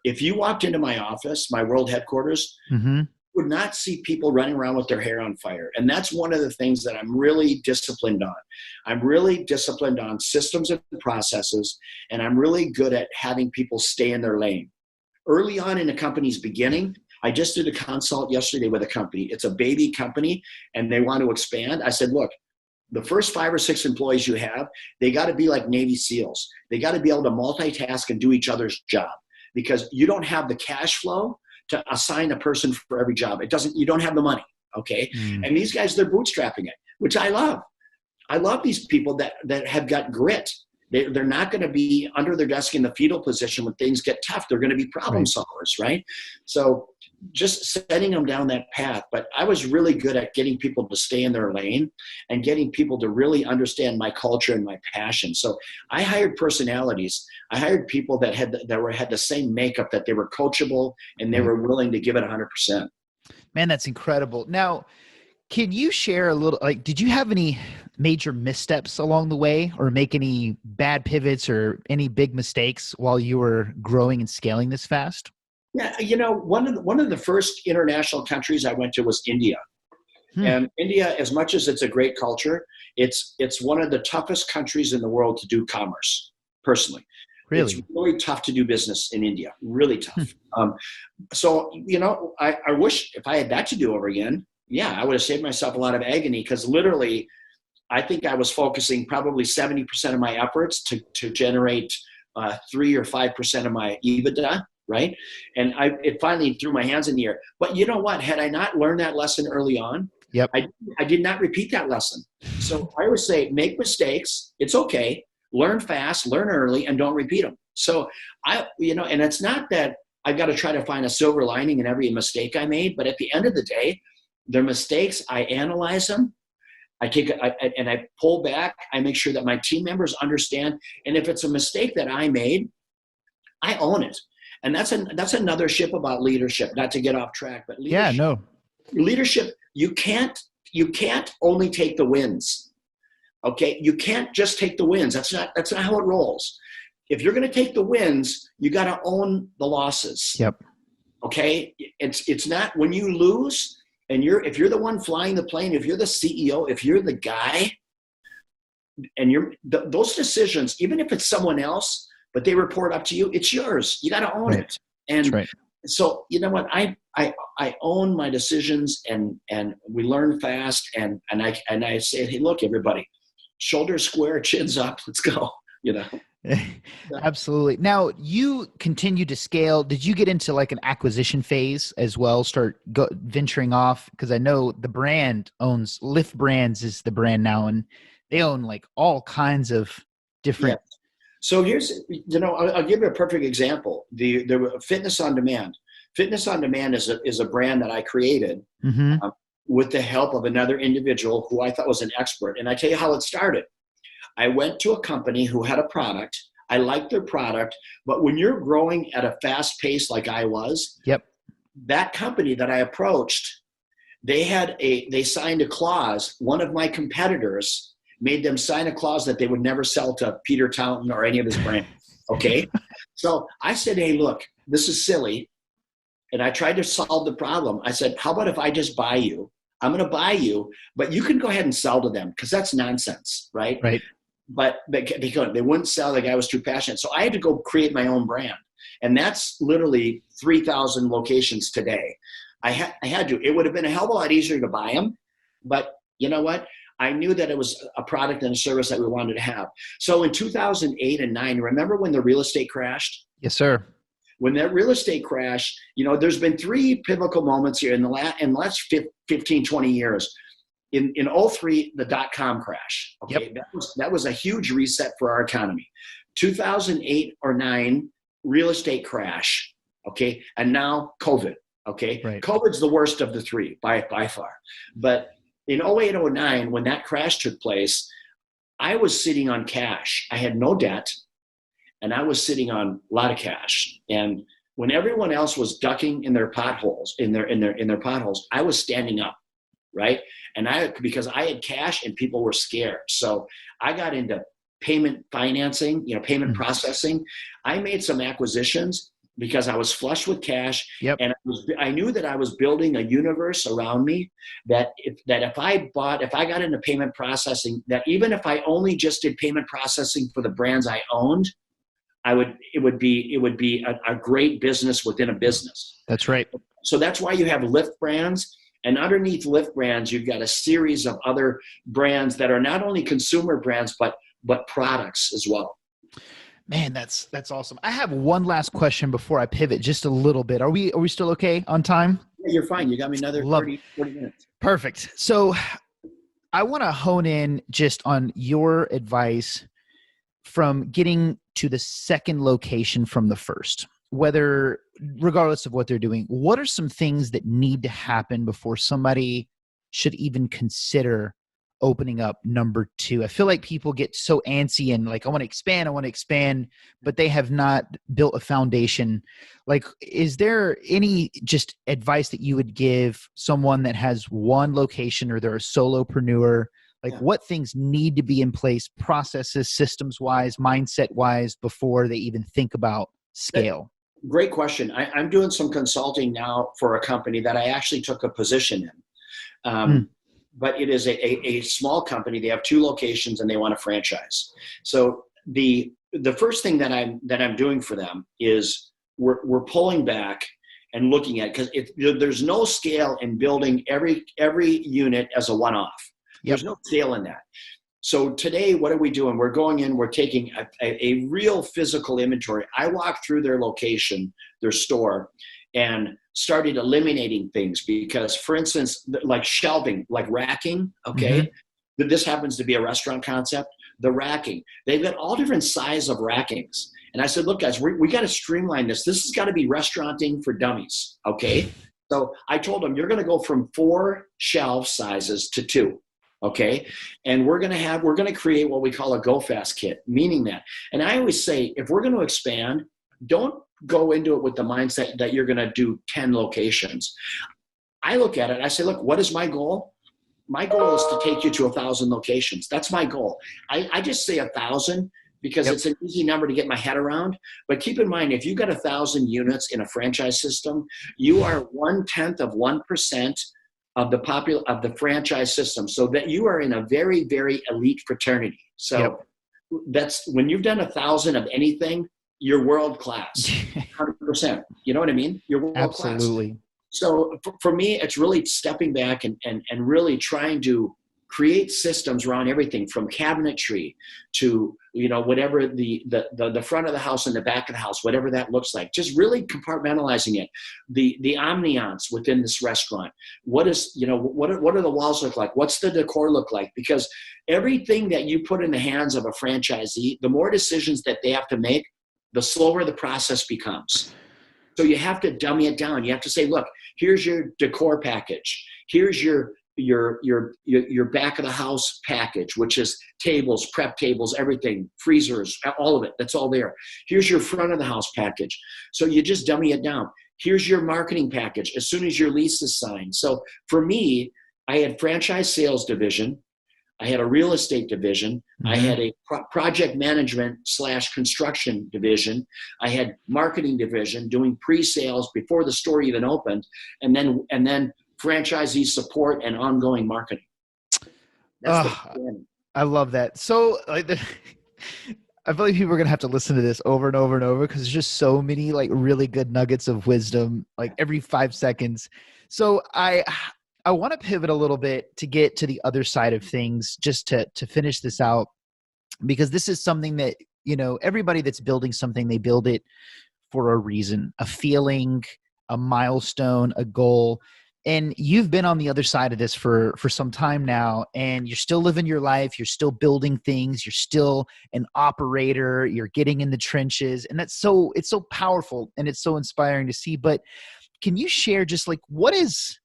if you walked into my office, my world headquarters, would not see people running around with their hair on fire. And that's one of the things that I'm really disciplined on. I'm really disciplined on systems and processes, and I'm really good at having people stay in their lane. Early on in the company's beginning, I just did a consult yesterday with a company. It's a baby company, and they want to expand. I said, look, the first 5 or 6 employees you have, they got to be like Navy SEALs. They got to be able to multitask and do each other's job, because you don't have the cash flow to assign a person for every job. You don't have the money, okay? And these guys, they're bootstrapping it, which I love. I love these people that have got grit. They're not going to be under their desk in the fetal position when things get tough. They're going to be problem solvers, right? So just setting them down that path. But I was really good at getting people to stay in their lane and getting people to really understand my culture and my passion. So I hired personalities. I hired people that had the same makeup, that they were coachable and they were willing to give it 100%. Man, that's incredible. Now, can you share a little, like, did you have any major missteps along the way, or make any bad pivots or any big mistakes while you were growing and scaling this fast? Yeah, one of the first international countries I went to was India. And India, as much as it's a great culture, it's one of the toughest countries in the world to do commerce, personally. Really? It's really tough to do business in India, really tough. So, I wish if I had that to do over again, I would have saved myself a lot of agony, because literally, I think I was focusing probably 70% of my efforts to generate 3 or 5% of my EBITDA, right? And it finally threw my hands in the air. But you know what? Had I not learned that lesson early on, I did not repeat that lesson. So I would say, make mistakes. It's okay. Learn fast, learn early, and don't repeat them. So and it's not that I've got to try to find a silver lining in every mistake I made, but at the end of the day, they're mistakes. I analyze them. I pull back. I make sure that my team members understand. And if it's a mistake that I made, I own it. And that's another ship about leadership, not to get off track, but leadership, you can't only take the wins. Okay. You can't just take the wins. That's not how it rolls. If you're going to take the wins, you got to own the losses. Yep. Okay. It's not when you lose, and if you're the one flying the plane, if you're the CEO, if you're the guy, and those decisions, even if it's someone else, but they report up to you, it's yours. You got to own it. And so, you know what? I own my decisions, and we learn fast. And I say, hey, look, everybody, shoulders square, chins up, let's go. Absolutely. Now, you continue to scale. Did you get into like an acquisition phase as well? Start venturing off? Because I know the brand owns Lyft Brands is the brand now, and they own like all kinds of different. Yeah. So here's, I'll give you a perfect example. The Fitness on Demand. Fitness on Demand is a brand that I created with the help of another individual who I thought was an expert. And I tell you how it started. I went to a company who had a product. I liked their product, but when you're growing at a fast pace like I was, that company that I approached, they signed a clause. One of my competitors made them sign a clause that they would never sell to Peter Taunton or any of his brands. Okay. So I said, hey, look, this is silly. And I tried to solve the problem. I said, how about if I just buy you? I'm going to buy you, but you can go ahead and sell to them, because that's nonsense, right? Right. But they couldn't. They wouldn't sell. The guy was too passionate. So I had to go create my own brand. And that's literally 3,000 locations today. I had to. It would have been a hell of a lot easier to buy them. But you know what? I knew that it was a product and a service that we wanted to have. So in 2008 and 9, remember when the real estate crashed? Yes, sir. When that real estate crashed, there's been 3 pivotal moments here in the last 15, 20 years. In 2003, the dot-com crash. Okay, that was a huge reset for our economy. 2008 or 9, real estate crash. Okay, and now COVID. Okay, COVID's the worst of the 3 by far. But in 2008, 2009, when that crash took place, I was sitting on cash. I had no debt, and I was sitting on a lot of cash. And when everyone else was ducking in their potholes, in their potholes, I was standing up. Right. And because I had cash and people were scared. So I got into payment financing, payment processing. I made some acquisitions because I was flush with cash, Yep. and I knew that I was building a universe around me if I got into payment processing, that even if I only just did payment processing for the brands I owned, it would be a great business within a business. That's right. So that's why you have Lyft brands. And underneath Lyft brands, you've got a series of other brands that are not only consumer brands, but products as well. Man, that's awesome. I have one last question before I pivot just a little bit. Are we still okay on time? Yeah, you're fine. You got me another 40 minutes. Perfect. So I want to hone in just on your advice from getting to the second location from the first, regardless of what they're doing. What are some things that need to happen before somebody should even consider opening up number two? I feel like people get so antsy and like, I want to expand, but they have not built a foundation. Like, is there any just advice that you would give someone that has one location or they're a solopreneur? Like, what things need to be in place, processes, systems wise, mindset wise, before they even think about scale? Great question. I'm doing some consulting now for a company that I actually took a position in. But it is a small company. They have 2 locations and they want a franchise. So the first thing that I'm doing for them is we're pulling back and looking at, because there's no scale in building every unit as a one-off. There's no scale in that. So today, what are we doing? We're going in, we're taking a real physical inventory. I walked through their location, their store, and started eliminating things because, for instance, like shelving, like racking, okay? Mm-hmm. This happens to be a restaurant concept. The racking, they've got all different size of rackings. And I said, look, guys, we got to streamline this. This has got to be restauranting for dummies, okay? So I told them, you're going to go from 4 shelf sizes to 2. Okay. And we're going to create what we call a go fast kit, meaning that, and I always say, if we're going to expand, don't go into it with the mindset that you're going to do 10 locations. I look at it, I say, look, what is my goal? My goal is to take you to 1,000 locations. That's my goal. I just say 1,000 because it's an easy number to get my head around. But keep in mind, if you've got 1,000 units in a franchise system, you are 0.1% of the franchise system, so that you are in a very, very elite fraternity. So that's when you've done 1,000 of anything, you're world class, 100%. You know what I mean? You're world class. Absolutely. So for me, it's really stepping back and really trying to create systems around everything from cabinetry to, whatever the front of the house and the back of the house, whatever that looks like, just really compartmentalizing it. The ambiance within this restaurant. What are the walls look like? What's the decor look like? Because everything that you put in the hands of a franchisee, the more decisions that they have to make, the slower the process becomes. So you have to dummy it down. You have to say, look, here's your decor package. Here's your back of the house package, which is tables, prep tables, everything, freezers, all of it. That's all there. Here's your front of the house package. So you just dummy it down. Here's your marketing package as soon as your lease is signed. So for me, I had franchise sales division. I had a real estate division. Mm-hmm. I had a project management / construction division. I had marketing division doing pre-sales before the store even opened. And then franchisee support and ongoing marketing. I love that. So I feel like people are going to have to listen to this over and over and over because there's just so many like really good nuggets of wisdom, like every 5 seconds. So I want to pivot a little bit to get to the other side of things, just to finish this out, because this is something that, everybody that's building something, they build it for a reason, a feeling, a milestone, a goal. And you've been on the other side of this for some time now, and you're still living your life. You're still building things. You're still an operator. You're getting in the trenches. And it's so powerful and it's so inspiring to see. But can you share just like, what is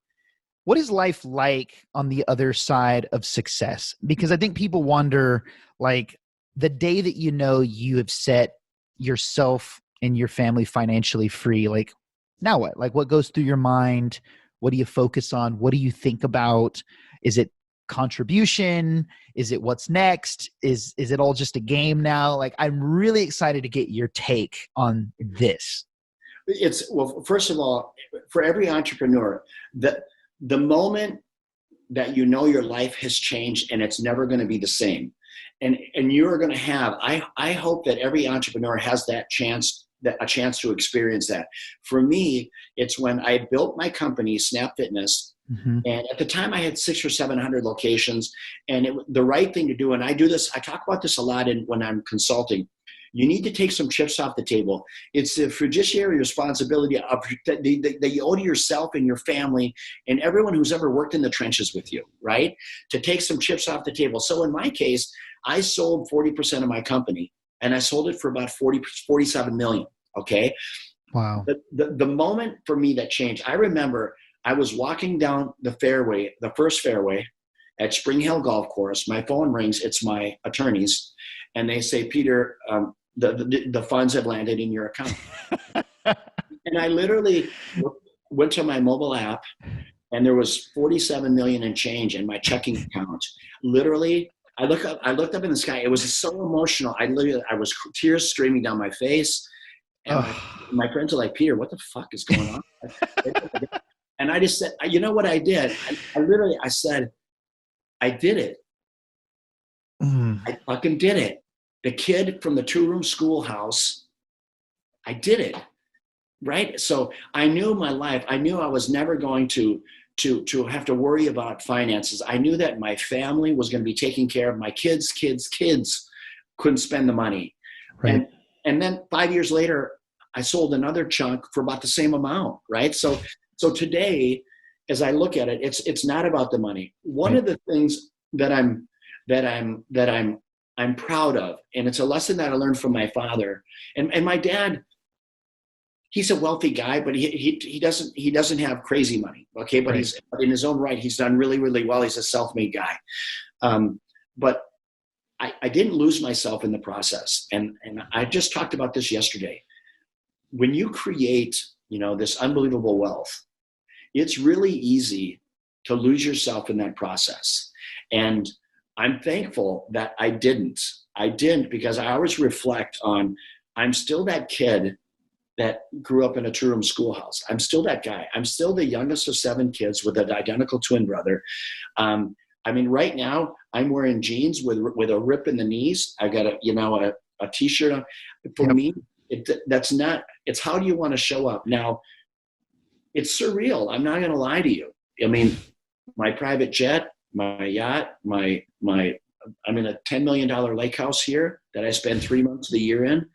life like on the other side of success? Because I think people wonder, like, the day that you have set yourself and your family financially free, like, now what? Like, what goes through your mind? What do you focus on? What do you think about? Is it contribution? Is it what's next? Is it all just a game now? Like, I'm really excited to get your take on this. Well, first of all, for every entrepreneur, the moment that you know your life has changed and it's never going to be the same, and you're going to have, I hope that every entrepreneur has a chance to experience that. For me, it's when I built my company, Snap Fitness. Mm-hmm. And at the time I had 600 or 700 locations, and the right thing to do. And I do this, I talk about this a lot when I'm consulting. You need to take some chips off the table. It's the fiduciary responsibility that you owe to yourself and your family and everyone who's ever worked in the trenches with you, right? To take some chips off the table. So in my case, I sold 40% of my company, and I sold it for about 47 million. Okay. Wow. The moment for me that changed, I remember I was walking down the fairway, the first fairway at Spring Hill Golf Course. My phone rings. It's my attorneys. And they say, Peter, the funds have landed in your account. And I literally went to my mobile app, and there was 47 million and change in my checking account. Literally, I looked up in the sky. It was so emotional. I was tears streaming down my face. And my friends are like, Peter, what the fuck is going on? And I just said, you know what I did? I said, I did it. I fucking did it. The kid from the 2-room schoolhouse, I did it. Right? So I knew my life. I knew I was never going to have to worry about finances. I knew that my family was going to be taken care of. My kids couldn't spend the money. Right. And then 5 years later, I sold another chunk for about the same amount. Right? So today, as I look at it, it's not about the money. One of the things that I'm proud of, and it's a lesson that I learned from my father and my dad. He's a wealthy guy, but he doesn't have crazy money. Okay, but he's in his own right. He's done really, really well. He's a self-made guy, but I didn't lose myself in the process. And I just talked about this yesterday. When you create, this unbelievable wealth, it's really easy to lose yourself in that process. And I'm thankful that I didn't. Because I always reflect on, I'm still that kid that grew up in a 2-room schoolhouse. I'm still that guy. I'm still the youngest of 7 kids with an identical twin brother. Right now I'm wearing jeans with a rip in the knees. I got a t-shirt on. For me, it's how do you want to show up? Now, it's surreal. I'm not going to lie to you. My private jet, my yacht, I'm in a $10 million lake house here that I spend 3 months of the year in.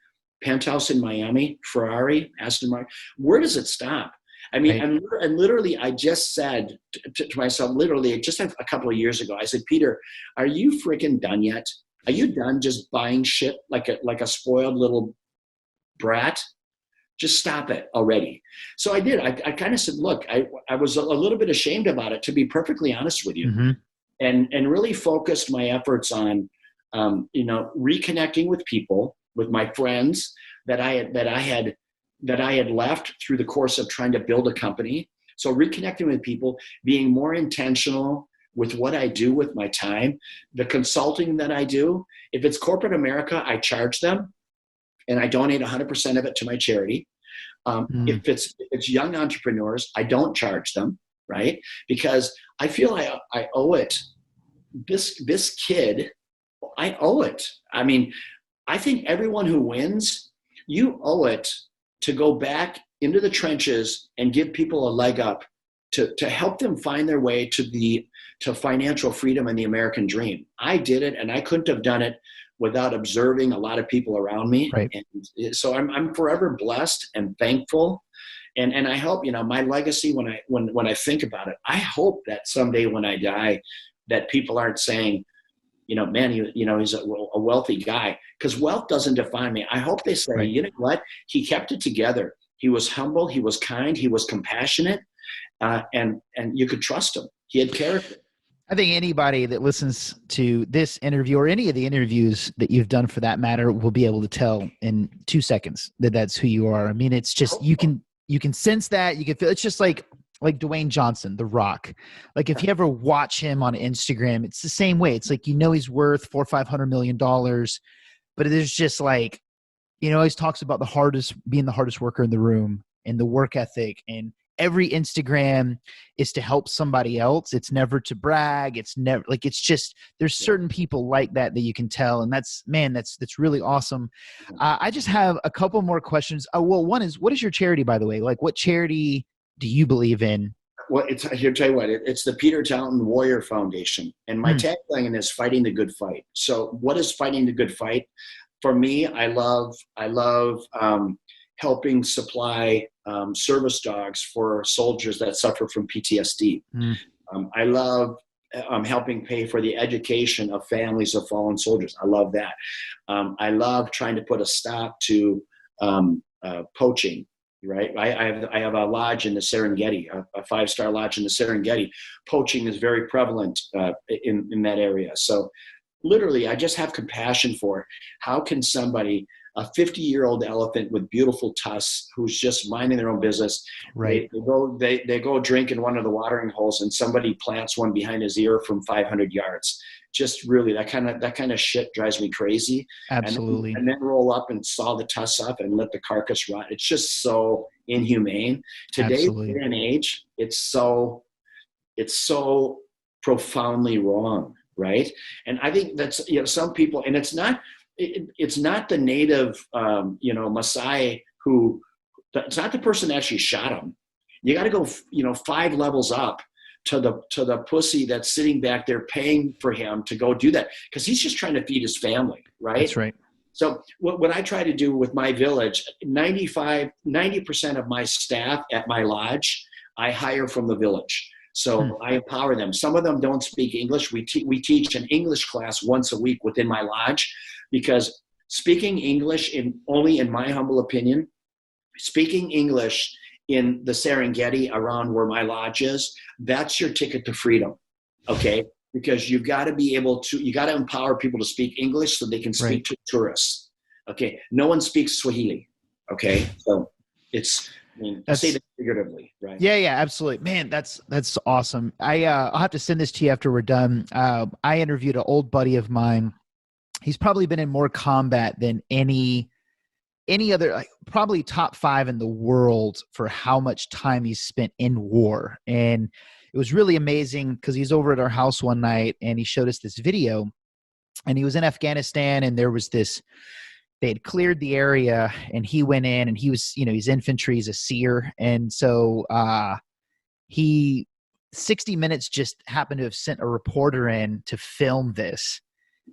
Penthouse in Miami, Ferrari, Aston Martin. Where does it stop? And literally, I just said to myself, literally just a couple of years ago, I said, Peter, are you freaking done yet? Are you done just buying shit like a spoiled little brat? Just stop it already. So I did. I kind of said, look, I was a little bit ashamed about it, to be perfectly honest with you, mm-hmm. and really focused my efforts on, reconnecting with people, with my friends that I had left through the course of trying to build a company. So reconnecting with people, being more intentional with what I do with my time, the consulting that I do. If it's corporate America, I charge them, and I donate 100% of it to my charity. If it's young entrepreneurs, I don't charge them, right? Because I feel I owe it. This kid, I owe it. I think everyone who wins, you owe it to go back into the trenches and give people a leg up to help them find their way to financial freedom and the American dream. I did it, and I couldn't have done it without observing a lot of people around me. Right. And so I'm forever blessed and thankful. And I hope, my legacy, when I think about it, I hope that someday when I die, that people aren't saying, man, he's a wealthy guy, because wealth doesn't define me. I hope they say, right. You know what? He kept it together. He was humble. He was kind. He was compassionate. And you could trust him. He had character. I think anybody that listens to this interview, or any of the interviews that you've done for that matter, will be able to tell in 2 seconds that that's who you are. It's just, you can sense that, you can feel, it's just like Dwayne Johnson, The Rock. Like if you ever watch him on Instagram, it's the same way. It's like, he's worth $400 or $500 million, but there's just like, he always talks about being the hardest worker in the room. and the work ethic, and every Instagram is to help somebody else. It's never to brag. It's never like, it's just, there's certain people like that you can tell. And that's really awesome. I just have a couple more questions. Well, one is, what is your charity, by the way? Like, what charity do you believe in? Well, here, tell you what, it's the Peter Taunton Warrior Foundation. And my tagline is fighting the good fight. So what is fighting the good fight? For me, I love helping supply service dogs for soldiers that suffer from PTSD. I love helping pay for the education of families of fallen soldiers. I love that. I love trying to put a stop to poaching. Right, I have a lodge in the Serengeti, a 5-star lodge in the Serengeti. Poaching is very prevalent in that area. So literally, I just have compassion for how can somebody, a 50-year-old elephant with beautiful tusks, who's just minding their own business, right? They go drink in one of the watering holes, and somebody plants one behind his ear from 500 yards. Just really, that kind of shit drives me crazy. Absolutely. And then roll up and saw the tusks up and let the carcass rot. It's just so inhumane. Today's day and age, it's so profoundly wrong, right? And I think that's, some people, and it's not the native, Maasai who, it's not the person that actually shot him. You got to go, 5 levels up to the pussy that's sitting back there paying for him to go do that, because he's just trying to feed his family, right? That's right. So what I try to do with my village, 90% of my staff at my lodge, I hire from the village. So I empower them. Some of them don't speak English. We teach an English class once a week within my lodge, because speaking English, only in my humble opinion, speaking English in the Serengeti around where my lodge is, that's your ticket to freedom, okay? Because you got to empower people to speak English so they can speak to tourists, okay? No one speaks Swahili, okay? So I say that figuratively, right? Yeah, absolutely. Man, that's awesome. I'll have to send this to you after we're done. I interviewed an old buddy of mine. He's probably been in more combat than any other, like, probably top 5 in the world for how much time he's spent in war. And it was really amazing because he's over at our house one night and he showed us this video, and he was in Afghanistan, and there was they had cleared the area, and he went in, and he was, he's infantry, he's a seer. And so 60 Minutes just happened to have sent a reporter in to film this.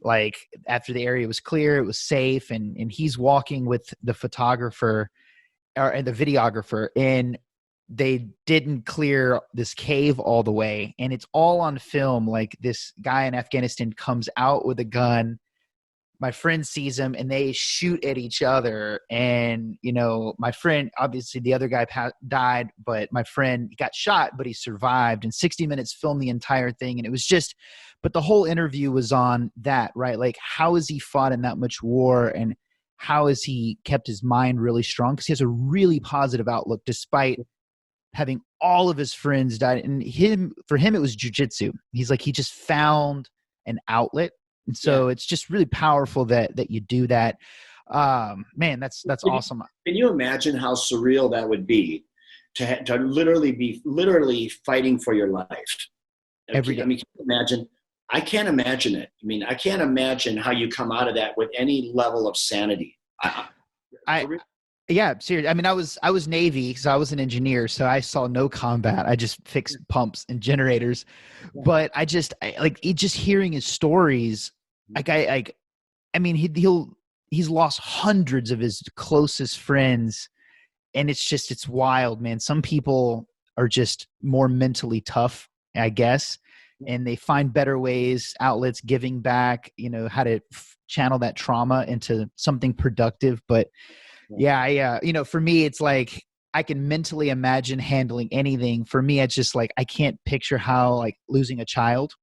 Like, after the area was clear, it was safe, and he's walking with the photographer and the videographer, and they didn't clear this cave all the way, and it's all on film. Like, this guy in Afghanistan comes out with a gun. My friend sees him, and they shoot at each other. And, my friend, obviously the other guy died, but my friend got shot, but he survived. And 60 Minutes filmed the entire thing. And it was just, but the whole interview was on that, right? Like, how has he fought in that much war, and how has he kept his mind really strong? Because he has a really positive outlook despite having all of his friends died. And for him, it was jujitsu. He's like, he just found an outlet. And so it's just really powerful that you do that. Man, that's awesome. Can you imagine how surreal that would be to literally be fighting for your life every day? I mean, I can't imagine it. I mean, I can't imagine how you come out of that with any level of sanity. Yeah, seriously. I mean, I was Navy, so I was an engineer, so I saw no combat. I just fixed pumps and generators. But just hearing his stories, he's lost hundreds of his closest friends, and it's wild, man. Some people are just more mentally tough, I guess, and they find better ways, outlets, giving back, how to channel that trauma into something productive. But for me, it's like, I can mentally imagine handling anything. For me, it's just like, I can't picture how, like, losing a child.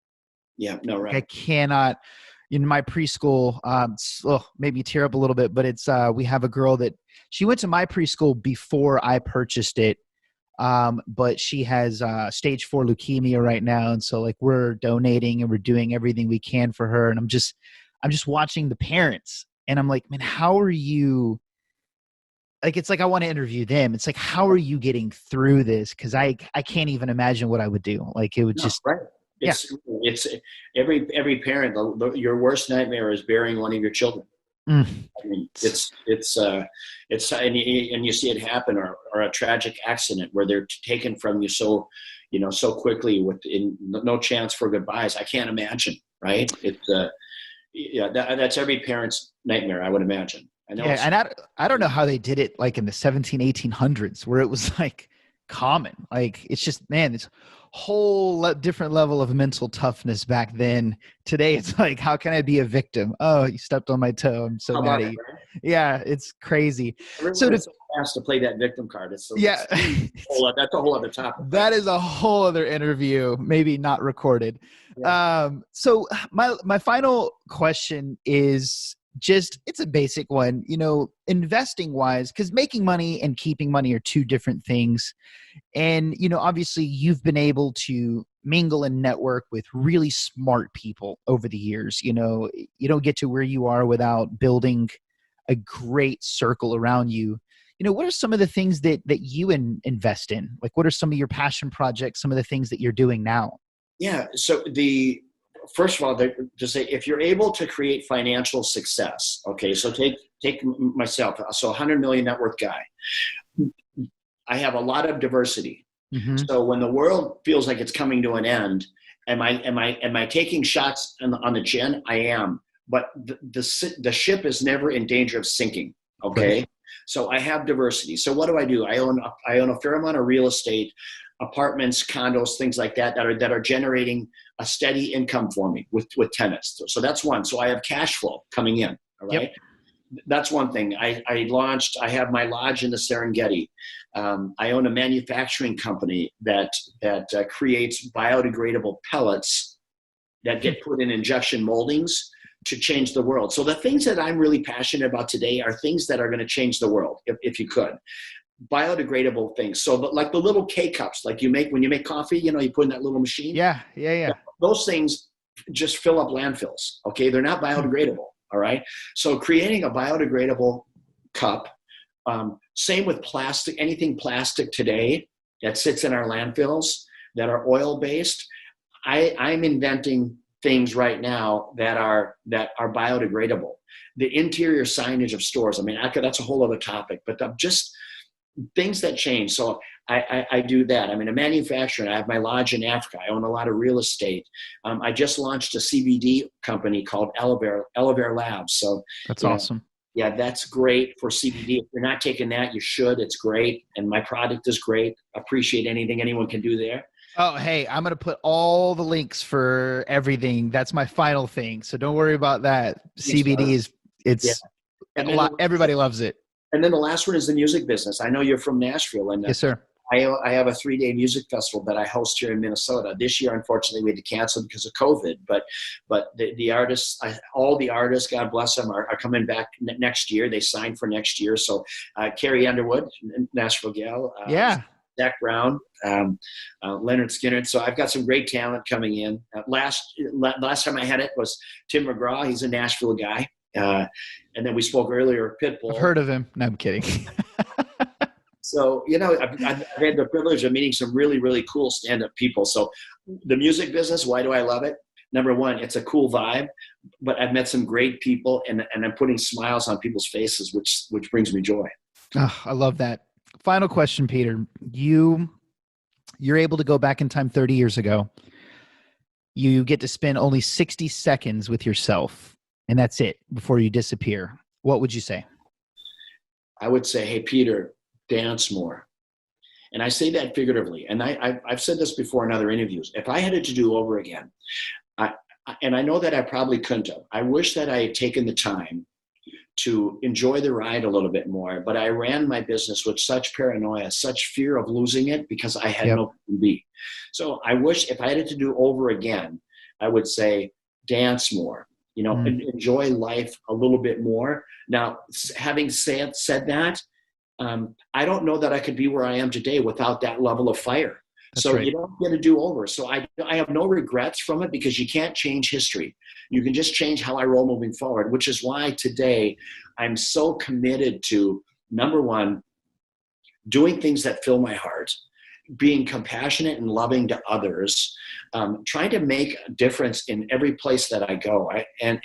Yeah, no, right. I cannot. In my preschool, maybe tear up a little bit, but it's we have a girl that she went to my preschool before I purchased it, but she has stage 4 leukemia right now, and so, like, we're donating and we're doing everything we can for her. And I'm just watching the parents, and I'm like, man, how are you like, it's like, I want to interview them. It's like, how are you getting through this? Cause I can't even imagine what I would do. Like, it would No, just, right. yeah. It's every parent, your worst nightmare is burying one of your children. Mm. I mean, and you see it happen, or a tragic accident where they're taken from you so, so quickly with no chance for goodbyes. I can't imagine, right? That's every parent's nightmare, I would imagine. I know. Yeah. And I don't know how they did it like in the 1800s where it was like common. Like, it's just, man, it's whole different level of mental toughness back then. Today, it's like, how can I be a victim? Oh, you stepped on my toe. I'm so mad at you. Right? Yeah, it's crazy. Everyone is so fast to play that victim card. That's a whole other topic. That is a whole other interview, maybe not recorded. Yeah. So my final question is just, it's a basic one, investing wise, because making money and keeping money are two different things. And, obviously you've been able to mingle and network with really smart people over the years. You don't get to where you are without building a great circle around you. What are some of the things that you invest in? Like, what are some of your passion projects, some of the things that you're doing now? Yeah. So first of all, to say, if you're able to create financial success, okay, so take myself, so 100 million net worth guy. I have a lot of diversity. Mm-hmm. So when the world feels like it's coming to an end, am I taking shots on the chin? I am, but the ship is never in danger of sinking. Okay. Right. So I have diversity. So what do? I own a fair amount of real estate, apartments, condos, things like that are generating a steady income for me with tenants. So that's one. So I have cash flow coming in. All right. Yep. That's one thing. I have my lodge in the Serengeti. I own a manufacturing company that creates biodegradable pellets that get put in injection moldings to change the world. So the things that I'm really passionate about today are things that are going to change the world, if you could. Biodegradable things. So like the little K-cups, like you make when you make coffee, you put in that little machine. Yeah. Those things just fill up landfills. Okay. They're not biodegradable. All right. So creating a biodegradable cup, same with plastic, anything plastic today that sits in our landfills that are oil-based. I'm inventing things right now that are biodegradable. The interior signage of stores. I mean, that's a whole other topic, but just things that change. So I do that. I'm in a manufacturer. I have my lodge in Africa. I own a lot of real estate. I just launched a CBD company called Elevair Labs. So that's awesome. Yeah, that's great for CBD. If you're not taking that, you should. It's great. And my product is great. Appreciate anything anyone can do there. Oh, hey, I'm going to put all the links for everything. That's my final thing. So don't worry about that. CBD everybody loves it. And then the last one is the music business. I know you're from Nashville. And yes, sir. I have a 3-day music festival that I host here in Minnesota. This year, unfortunately, we had to cancel because of COVID. But the artists, all the artists, God bless them, are coming back next year. They signed for next year. So Carrie Underwood, Nashville gal. Zach Brown, Leonard Skinner. So I've got some great talent coming in. Last time I had it was Tim McGraw. He's a Nashville guy. And then we spoke earlier, Pitbull. I've heard of him. No, I'm kidding. So, I've had the privilege of meeting some really, really cool stand-up people. So the music business, why do I love it? Number one, it's a cool vibe, but I've met some great people and I'm putting smiles on people's faces, which brings me joy. Oh, I love that. Final question, Peter. You're able to go back in time 30 years ago. You get to spend only 60 seconds with yourself, and that's it before you disappear. What would you say? I would say, hey, Peter, dance more. And I say that figuratively. And I've said this before in other interviews. If I had it to do over again, and I know that I probably couldn't have, I wish that I had taken the time to enjoy the ride a little bit more. But I ran my business with such paranoia, such fear of losing it because I had no plan B. So I wish if I had it to do over again, I would say dance more. Enjoy life a little bit more. Now, having said that, I don't know that I could be where I am today without that level of fire. That's so right. You don't get a do-over. So I have no regrets from it because you can't change history. You can just change how I roll moving forward, which is why today I'm so committed to number one, doing things that fill my heart, being compassionate and loving to others, trying to make a difference in every place that I go. And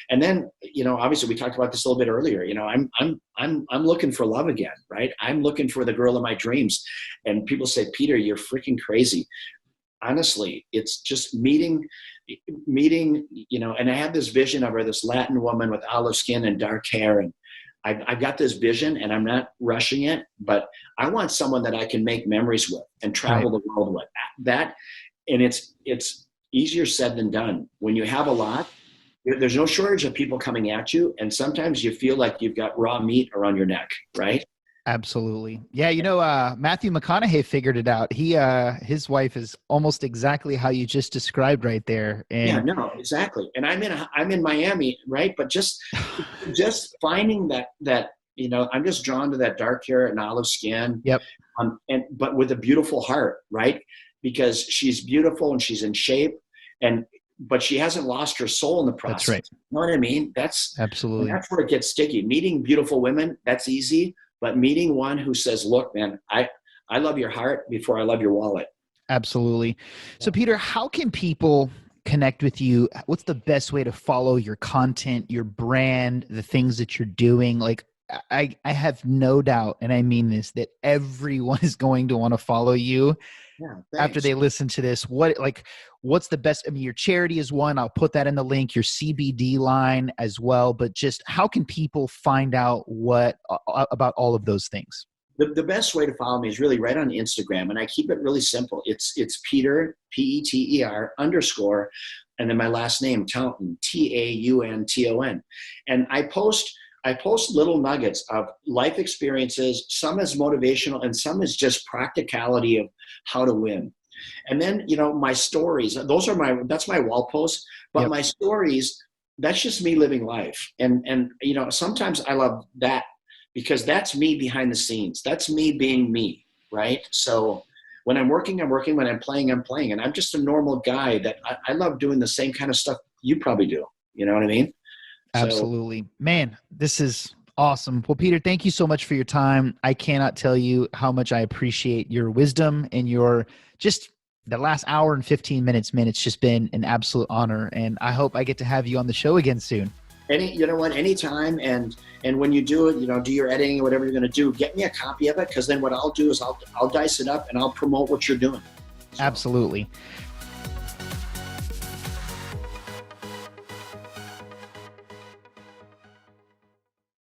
then, obviously we talked about this a little bit earlier. I'm looking for love again, right? I'm looking for the girl of my dreams. And people say, Peter, you're freaking crazy. Honestly, it's just meeting, and I have this vision of her, this Latin woman with olive skin and dark hair. And I've got this vision, and I'm not rushing it, but I want someone that I can make memories with and travel the world with. And it's easier said than done. When you have a lot, there's no shortage of people coming at you, and sometimes you feel like you've got raw meat around your neck, right? Absolutely. Yeah. Matthew McConaughey figured it out. His wife is almost exactly how you just described right there. And yeah, no, exactly. And I'm in Miami, right? But just finding that, I'm just drawn to that dark hair and olive skin. Yep. But with a beautiful heart, right? Because she's beautiful and she's in shape, but she hasn't lost her soul in the process. That's right. You know what I mean? Absolutely. That's where it gets sticky. Meeting beautiful women, that's easy. But meeting one who says, look, man, I love your heart before I love your wallet. Absolutely. So Peter, how can people connect with you? What's the best way to follow your content, your brand, the things that you're doing? Like, I have no doubt, and I mean this, that everyone is going to want to follow you after they listen to this. What's the best? I mean, your charity is one. I'll put that in the link, your CBD line as well. But just how can people find out about all of those things? The best way to follow me is really right on Instagram, and I keep it really simple. It's Peter, Peter _ and then my last name, Taunton, Taunton. And I post little nuggets of life experiences, some is motivational and some is just practicality of how to win. And then, my stories, that's my wall post, but my stories, that's just me living life. And sometimes I love that because that's me behind the scenes. That's me being me, right? So when I'm working, I'm working. When I'm playing, I'm playing. And I'm just a normal guy that I love doing the same kind of stuff you probably do. You know what I mean? Absolutely. Man, this is awesome. Well, Peter, thank you so much for your time. I cannot tell you how much I appreciate your wisdom and your just the last hour and 15 minutes, man. It's just been an absolute honor. And I hope I get to have you on the show again soon. Anytime. And when you do it, do your editing or whatever you're going to do, get me a copy of it. Cause then what I'll do is I'll dice it up and I'll promote what you're doing. So. Absolutely.